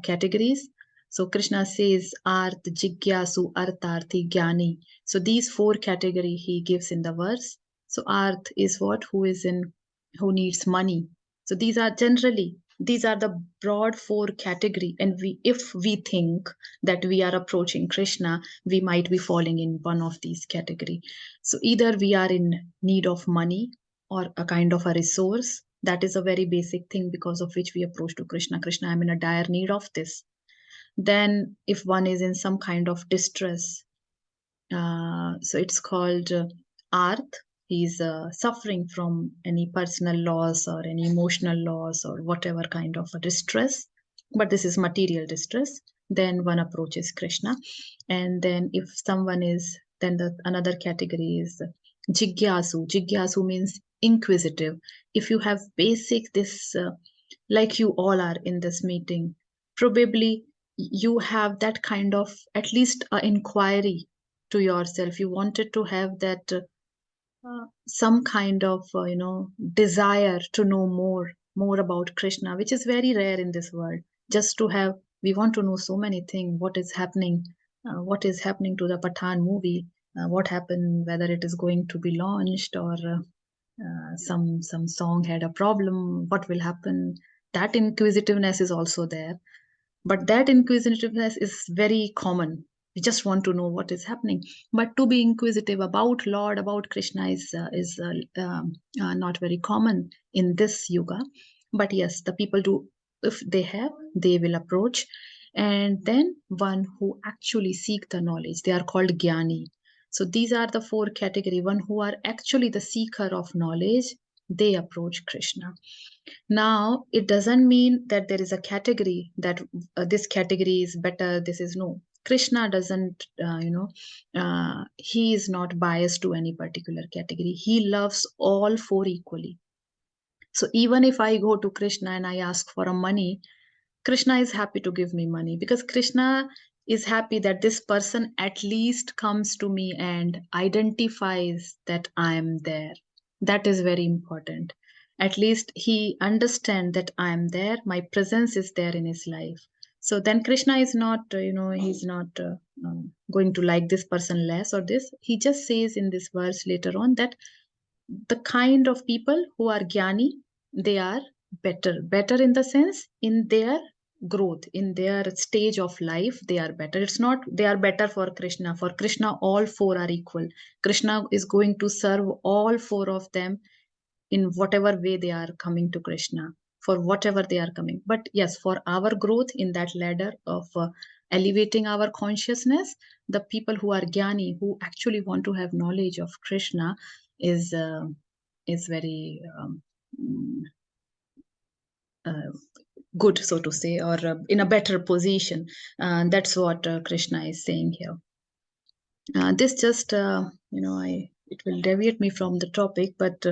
categories. So Krishna says Arth, Jigyasu, Artharthi, Jnani. So these four category he gives in the verse. So Arth is what? Who needs money. So these are the broad four category. And if we think that we are approaching Krishna, we might be falling in one of these category. So either we are in need of money or a kind of a resource. That is a very basic thing because of which we approach to Krishna. Krishna, I'm in a dire need of this. Then if one is in some kind of distress, so it's called Arth. He's suffering from any personal loss or any emotional loss or whatever kind of a distress, but this is material distress. Then one approaches Krishna. And then if someone is, then the another category is Jigyasu. Jigyasu means inquisitive. If you have basic this, like you all are in this meeting, probably you have that kind of at least inquiry to yourself. You wanted to have that some kind of desire to know more about Krishna, which is very rare in this world. Just to have, we want to know so many things. What is happening to the Pathan movie? What happened? Whether it is going to be launched or some song had a problem. What will happen? That inquisitiveness is also there, but that inquisitiveness is very common. We just want to know what is happening. But to be inquisitive about Lord, about Krishna is not very common in this yuga. But yes, the people do, if they have, they will approach. And then one who actually seek the knowledge, they are called Jnani. So these are the four category. One who are actually the seeker of knowledge, they approach Krishna. Now, it doesn't mean that there is a category that this category is better, this is no. Krishna doesn't, he is not biased to any particular category. He loves all four equally. So even if I go to Krishna and I ask for a money, Krishna is happy to give me money because Krishna is happy that this person at least comes to me and identifies that I am there. That is very important. At least he understands that I am there, my presence is there in his life. So then Krishna is not, he's not going to like this person less or this. He just says in this verse later on that the kind of people who are jnani, they are better in the sense in their growth, in their stage of life, they are better. It's not they are better for Krishna. For Krishna, all four are equal. Krishna is going to serve all four of them in whatever way they are coming to Krishna, for whatever they are coming. But yes, for our growth in that ladder of elevating our consciousness, the people who are jnani, who actually want to have knowledge of Krishna, is very good, so to say, or in a better position. That's what Krishna is saying here. This just, it will deviate me from the topic, but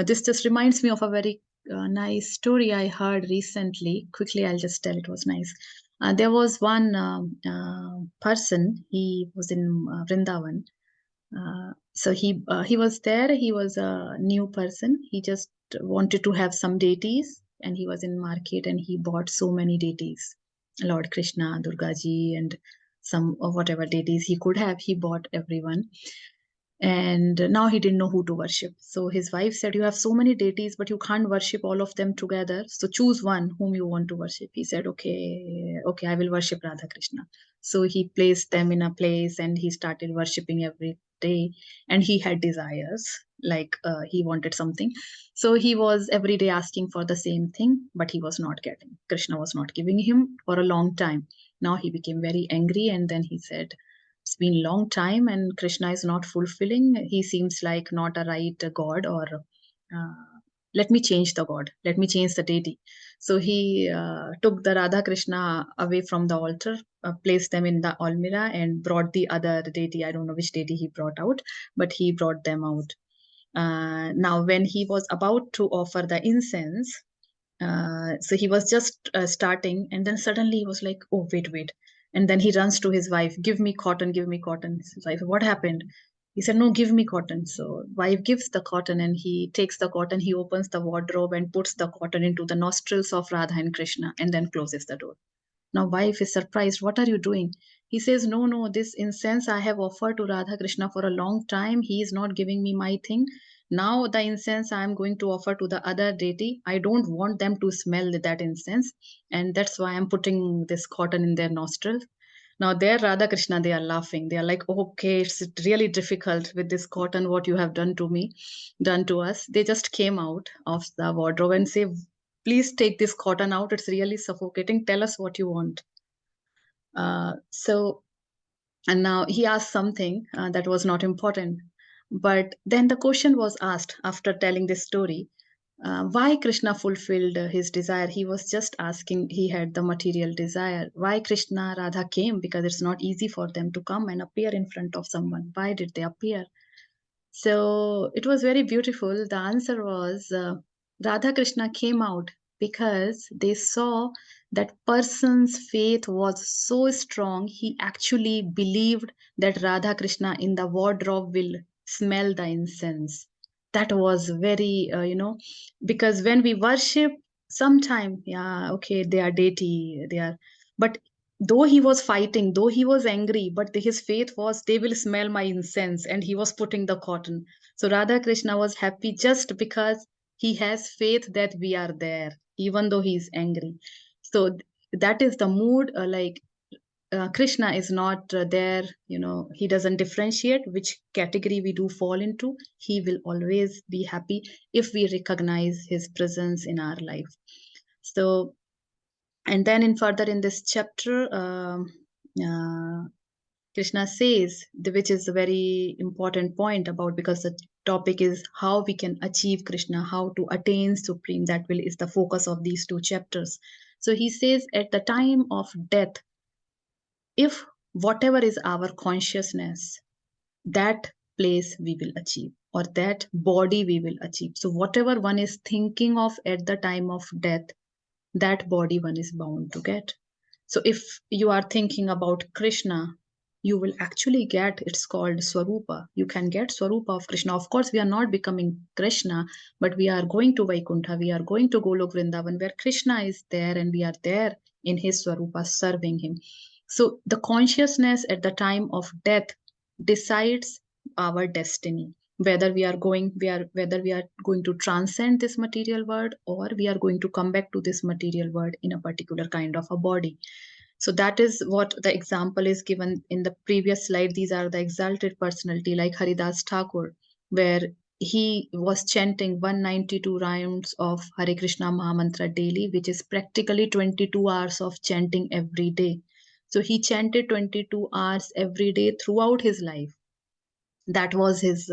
this just reminds me of a very nice story I heard recently. Quickly, I'll just tell, it was nice. There was one person, he was in Vrindavan. So he was there, he was a new person. He just wanted to have some deities, and he was in market and he bought so many deities. Lord Krishna, Durga Ji, and some of whatever deities he could have, he bought everyone. And now he didn't know who to worship. So his wife said, you have so many deities, but you can't worship all of them together. So choose one whom you want to worship. He said, okay, I will worship Radha Krishna. So he placed them in a place and he started worshiping every day. And he had desires, like he wanted something. So he was every day asking for the same thing, but he was not getting. Krishna was not giving him for a long time. Now he became very angry, and then he said, it's been a long time and Krishna is not fulfilling. He seems like not a right god, or let me change the god, let me change the deity. So he took the Radha Krishna away from the altar, placed them in the almirah, and brought the other deity. I don't know which deity he brought out, but he brought them out. Now, when he was about to offer the incense, so he was just starting, and then suddenly he was like, oh, wait. And then he runs to his wife, give me cotton, give me cotton. His wife, what happened? He said, no, give me cotton. So wife gives the cotton, and he takes the cotton, he opens the wardrobe and puts the cotton into the nostrils of Radha and Krishna, and then closes the door. Now wife is surprised, what are you doing? He says, no, this incense I have offered to Radha Krishna for a long time. He is not giving me my thing. Now the incense I am going to offer to the other deity, I don't want them to smell that incense, and that's why I'm putting this cotton in their nostrils. Now there, Radha Krishna, they are laughing. They are like, okay, it's really difficult with this cotton, what you have done to me, done to us. They just came out of the wardrobe and say, please take this cotton out. It's really suffocating. Tell us what you want. And now he asked something that was not important. But then the question was asked after telling this story, why Krishna fulfilled his desire. He was just asking, he had the material desire. Why Krishna, Radha came? Because it's not easy for them to come and appear in front of someone. Why did they appear? So it was very beautiful. The answer was Radha Krishna came out because they saw that person's faith was so strong, he actually believed that Radha Krishna in the wardrobe will smell the incense. That was very, because when we worship, sometime, yeah, okay, they are deity, they are, but though he was fighting, though he was angry, but his faith was, they will smell my incense, and he was putting the cotton. So Radha Krishna was happy just because he has faith that we are there, even though he is angry. So that is the mood, Krishna is not there, he doesn't differentiate which category we do fall into. He will always be happy if we recognize his presence in our life. So, and then in further in this chapter, Krishna says, which is a very important point about, because the topic is how we can achieve Krishna, how to attain Supreme. That will is the focus of these two chapters. So he says, at the time of death, if whatever is our consciousness, that place we will achieve, or that body we will achieve. So whatever one is thinking of at the time of death, that body one is bound to get. So if you are thinking about Krishna, you will actually get, it's called Swarupa. You can get Swarupa of Krishna. Of course, we are not becoming Krishna, but we are going to Vaikuntha. We are going to Golok Vrindavan, where Krishna is there, and we are there in his Swarupa serving him. So the consciousness at the time of death decides our destiny. whether we are going to transcend this material world, or we are going to come back to this material world in a particular kind of a body. So that is what the example is given in the previous slide. These are the exalted personality like Haridas Thakur, where he was chanting 192 rounds of Hare Krishna Mahamantra daily, which is practically 22 hours of chanting every day. So he chanted 22 hours every day throughout his life. That was his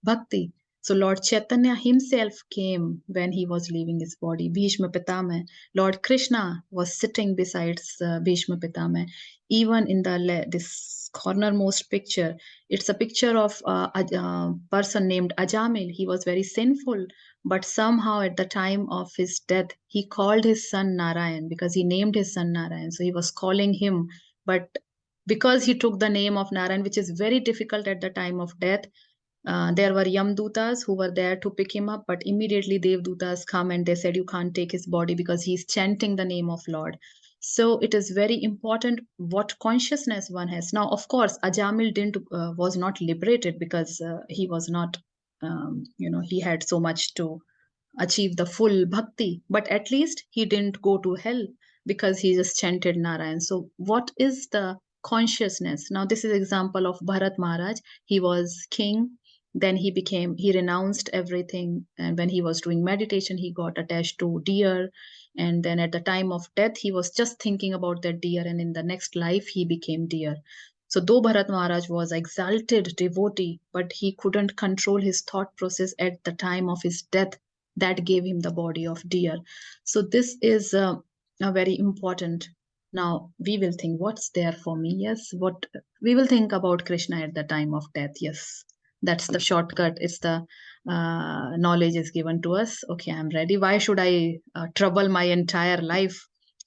bhakti. So Lord Chaitanya himself came when he was leaving his body. Bhishma Pitama, Lord Krishna was sitting beside Bhishma Pitama. Even in the this cornermost picture, it's a picture of a person named Ajamil. He was very sinful, but somehow at the time of his death, he called his son Narayan, because he named his son Narayan. So he was calling him, but because he took the name of Narayan, which is very difficult at the time of death, there were Yamdutas who were there to pick him up, but immediately Devdutas come and they said, you can't take his body because he's chanting the name of Lord. So it is very important what consciousness one has. Now, of course, Ajamil was not liberated, because he was not, he had so much to achieve the full bhakti, but at least he didn't go to hell because he just chanted Narayan. So what is the consciousness? Now this is example of Bharat Maharaj. He was king, then he renounced everything, and when he was doing meditation he got attached to deer, and then at the time of death he was just thinking about that deer, and in the next life he became deer. So though Bharat Maharaj was exalted devotee, but he couldn't control his thought process at the time of his death, that gave him the body of deer. So this is a very important. Now we will think, what's there for me? Yes, what we will think about Krishna at the time of death. Yes, that's the shortcut. It's the knowledge is given to us. Okay, I'm ready. Why should I trouble my entire life?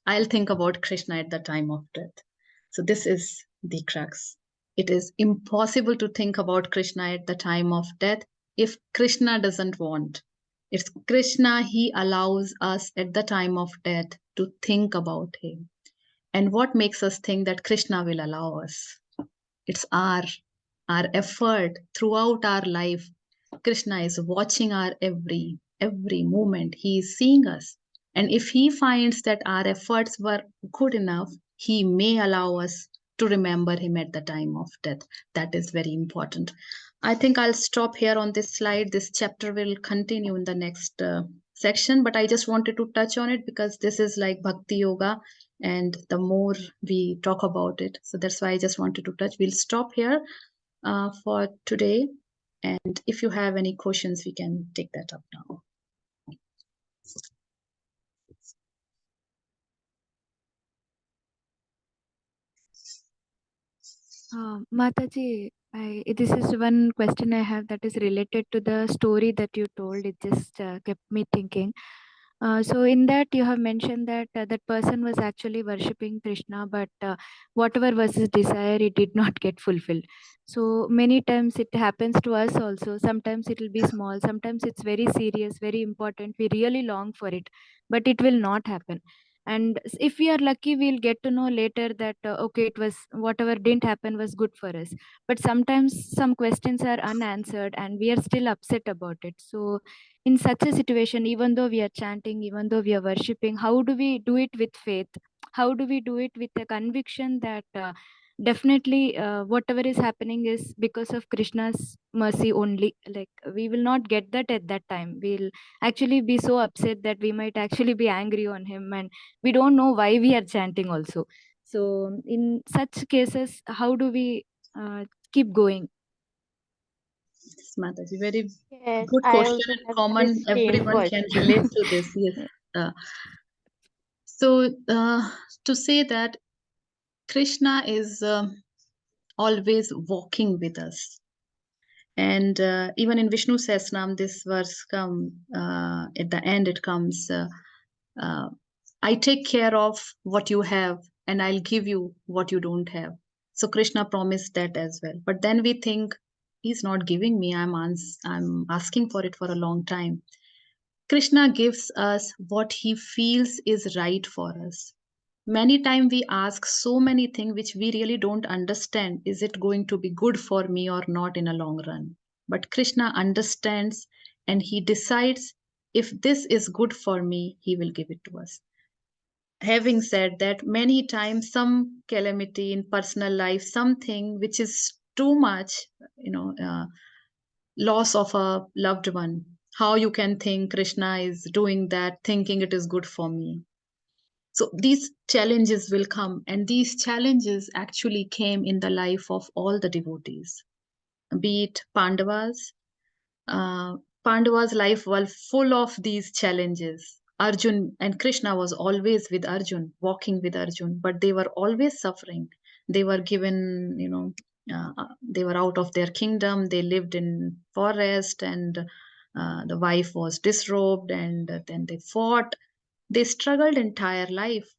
I'll think about Krishna at the time of death. So this is the crux. It is impossible to think about Krishna at the time of death if Krishna doesn't want. It's Krishna, he allows us at the time of death to think about him. And what makes us think that Krishna will allow us? It's our effort throughout our life. Krishna is watching our every moment. He is seeing us. And if he finds that our efforts were good enough, he may allow us to remember him at the time of death. That is very important. I think I'll stop here on this slide. This chapter will continue in the next section, but I just wanted to touch on it because this is like Bhakti Yoga, and the more we talk about it, so that's why I just wanted to touch. We'll stop here for today, and if you have any questions, we can take that up now. Mataji, this is one question I have that is related to the story that you told. It just kept me thinking. So in that you have mentioned that that person was actually worshipping Krishna, but whatever was his desire, it did not get fulfilled. So many times it happens to us also. Sometimes it will be small, sometimes it's very serious, very important. We really long for it, but it will not happen. And if we are lucky, we'll get to know later that okay, it was whatever didn't happen was good for us. But sometimes some questions are unanswered and we are still upset about it. So in such a situation, even though we are chanting, even though we are worshipping, how do we do it with faith? How do we do it with a conviction that definitely whatever is happening is because of Krishna's mercy only? Like, we will not get that at that time. We'll actually be so upset that we might actually be angry on him, and we don't know why we are chanting also. So in such cases, how do we keep going? Yes, Mataji, very Yes, good I question also and have the common. same Everyone can question. relate to this. Yes. Uh, so to say that Krishna is always walking with us. And even in Vishnu Sahasranam, this verse come at the end. It comes, I take care of what you have, and I'll give you what you don't have. So Krishna promised that as well. But then we think he's not giving me. I'm asking for it for a long time. Krishna gives us what he feels is right for us. Many times we ask so many things which we really don't understand. Is it going to be good for me or not in a long run? But Krishna understands and he decides if this is good for me, he will give it to us. Having said that, many times some calamity in personal life, something which is too much, loss of a loved one, how you can think Krishna is doing that, thinking it is good for me. So these challenges will come, and these challenges actually came in the life of all the devotees, be it Pandavas. uh, Pandava's life was full of these challenges. Arjun and Krishna was always with Arjun, walking with Arjun, but they were always suffering. They were given, they were out of their kingdom. They lived in forest, and the wife was disrobed, and then they fought. They struggled entire life.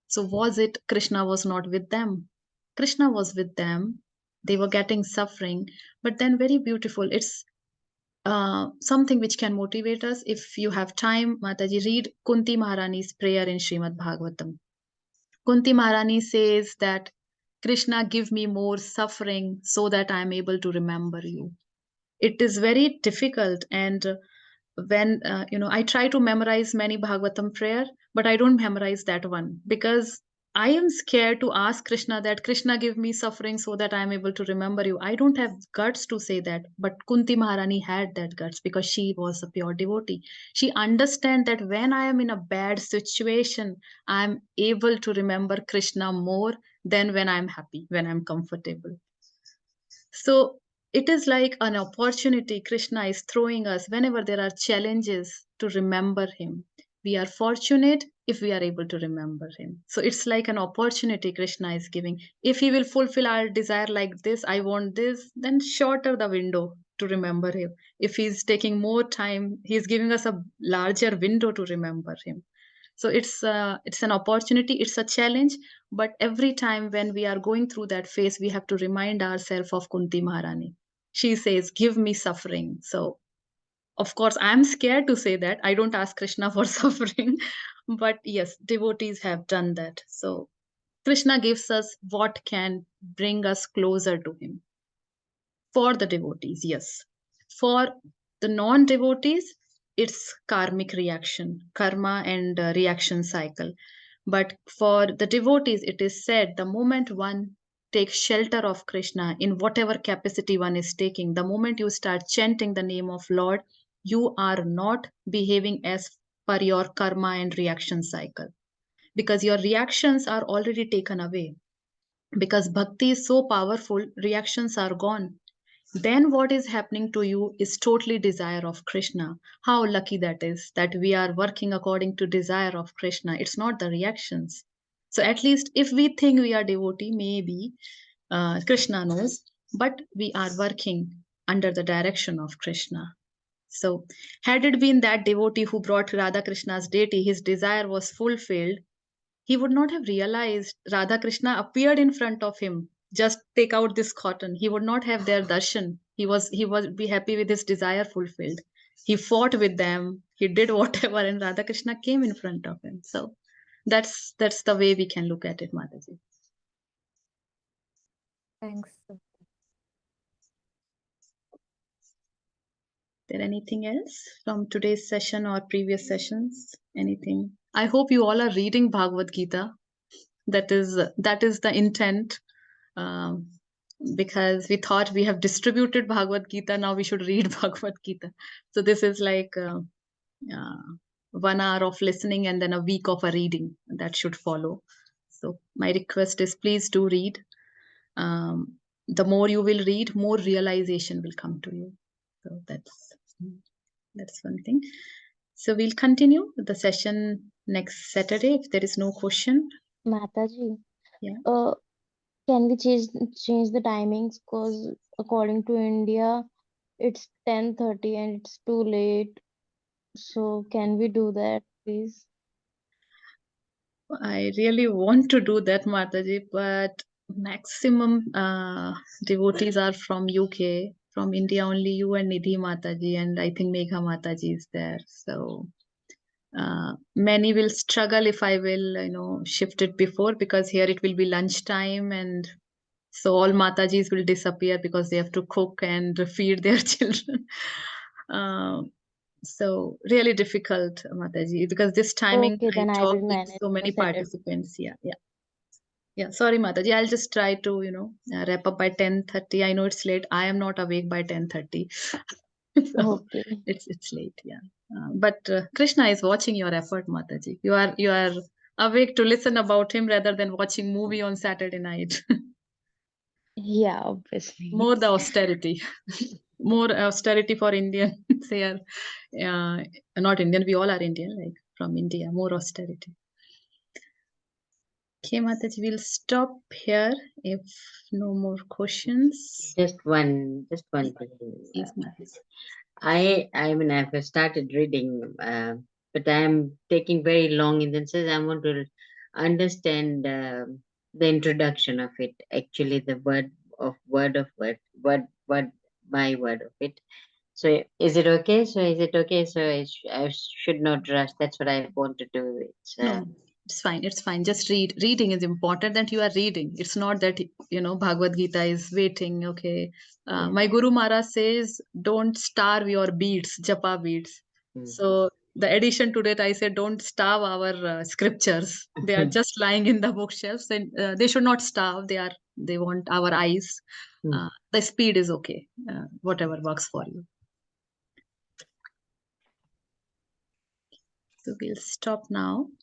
So was it Krishna was not with them? Krishna was with them. They were getting suffering, but then very beautiful. It's something which can motivate us. If you have time, Mataji, read Kunti Maharani's prayer in Srimad Bhagavatam. Kunti Maharani says that Krishna, give me more suffering so that I am able to remember you. It is very difficult, and when I try to memorize many Bhagavatam prayer, but I don't memorize that one because I am scared to ask Krishna that Krishna, give me suffering so that I am able to remember you. I don't have guts to say that, but Kunti Maharani had that guts because she was a pure devotee. She understand that when I am in a bad situation, I am able to remember Krishna more than when I am happy, when I am comfortable. So it is like an opportunity Krishna is throwing us whenever there are challenges to remember him. We are fortunate if we are able to remember him. So it's like an opportunity Krishna is giving. If he will fulfill our desire like this, I want this, then shorter the window to remember him. If he's taking more time, he's giving us a larger window to remember him. So it's an opportunity, it's a challenge, but every time when we are going through that phase, we have to remind ourselves of Kunti Maharani. She says, give me suffering. So of course I'm scared to say that. I don't ask Krishna for suffering, but yes, devotees have done that. So Krishna gives us what can bring us closer to him. For the devotees, yes. For the non devotees, it's karmic reaction, karma and reaction cycle. But for the devotees, it is said the moment one takes shelter of Krishna in whatever capacity one is taking, the moment you start chanting the name of Lord, you are not behaving as per your karma and reaction cycle because your reactions are already taken away. Because bhakti is so powerful, reactions are gone. Then what is happening to you is totally desire of Krishna. How lucky that is that we are working according to desire of Krishna. It's not the reactions. So at least if we think we are devotee, maybe Krishna knows, but we are working under the direction of Krishna. So had it been that devotee who brought Radha Krishna's deity, his desire was fulfilled, he would not have realized Radha Krishna appeared in front of him. Just take out this cotton. He would not have their darshan. He was be happy with his desire fulfilled. He fought with them. He did whatever, and Radha Krishna came in front of him. So that's the way we can look at it, Mataji. Thanks. There anything else from today's session or previous sessions? Anything? I hope you all are reading Bhagavad Gita. That is the intent. Um, because we thought we have distributed Bhagavad Gita, now we should read Bhagavad Gita. So this is like 1 hour of listening and then a week of a reading that should follow. So my request is please do read. The more you will read, more realization will come to you. So that's one thing. So we'll continue the session next Saturday if there is no question. Mataji, Yeah. can we change the timings? Because according to India, it's 10:30 and it's too late. So can we do that, please? I really want to do that, Mataji, but maximum devotees are from UK. From India, only you and Nidhi Mataji, and I think Megha Mataji is there. So many will struggle if I will, shift it before, because here it will be lunchtime and So all Matajis will disappear because they have to cook and feed their children. So really difficult, Mataji, because this timing Okay, I then I talk will with manage so on a many Saturday. participants. Yeah. Sorry, Mataji. I'll just try to, wrap up by 10:30. I know it's late. I am not awake by 10:30. So Okay. it's late. Yeah. But Krishna is watching your effort, Mataji. You are awake to listen about him rather than watching movie on Saturday night. Yeah, obviously. More the austerity. More austerity for Indian. They are not Indian. We all are Indian, like from India. More austerity. Okay, Mataji, we'll stop here if no more questions. Just one thing. Yes, Mataji. I mean, I've started reading, but I'm taking very long in the sense I want to understand the introduction of it. Actually, the word by word of it. So is it okay? So I should not rush. That's what I want to do. It's No, it's fine. It's fine. Just read. Reading is important that you are reading. It's not that, Bhagavad Gita is waiting. Okay. yeah. My Guru Maharaj says, don't starve your beads, japa beads. Mm. So the addition to that, I said, don't starve our scriptures. They are just lying in the bookshelves, and they should not starve. They want our eyes. The speed is okay. Whatever works for you. So we'll stop now.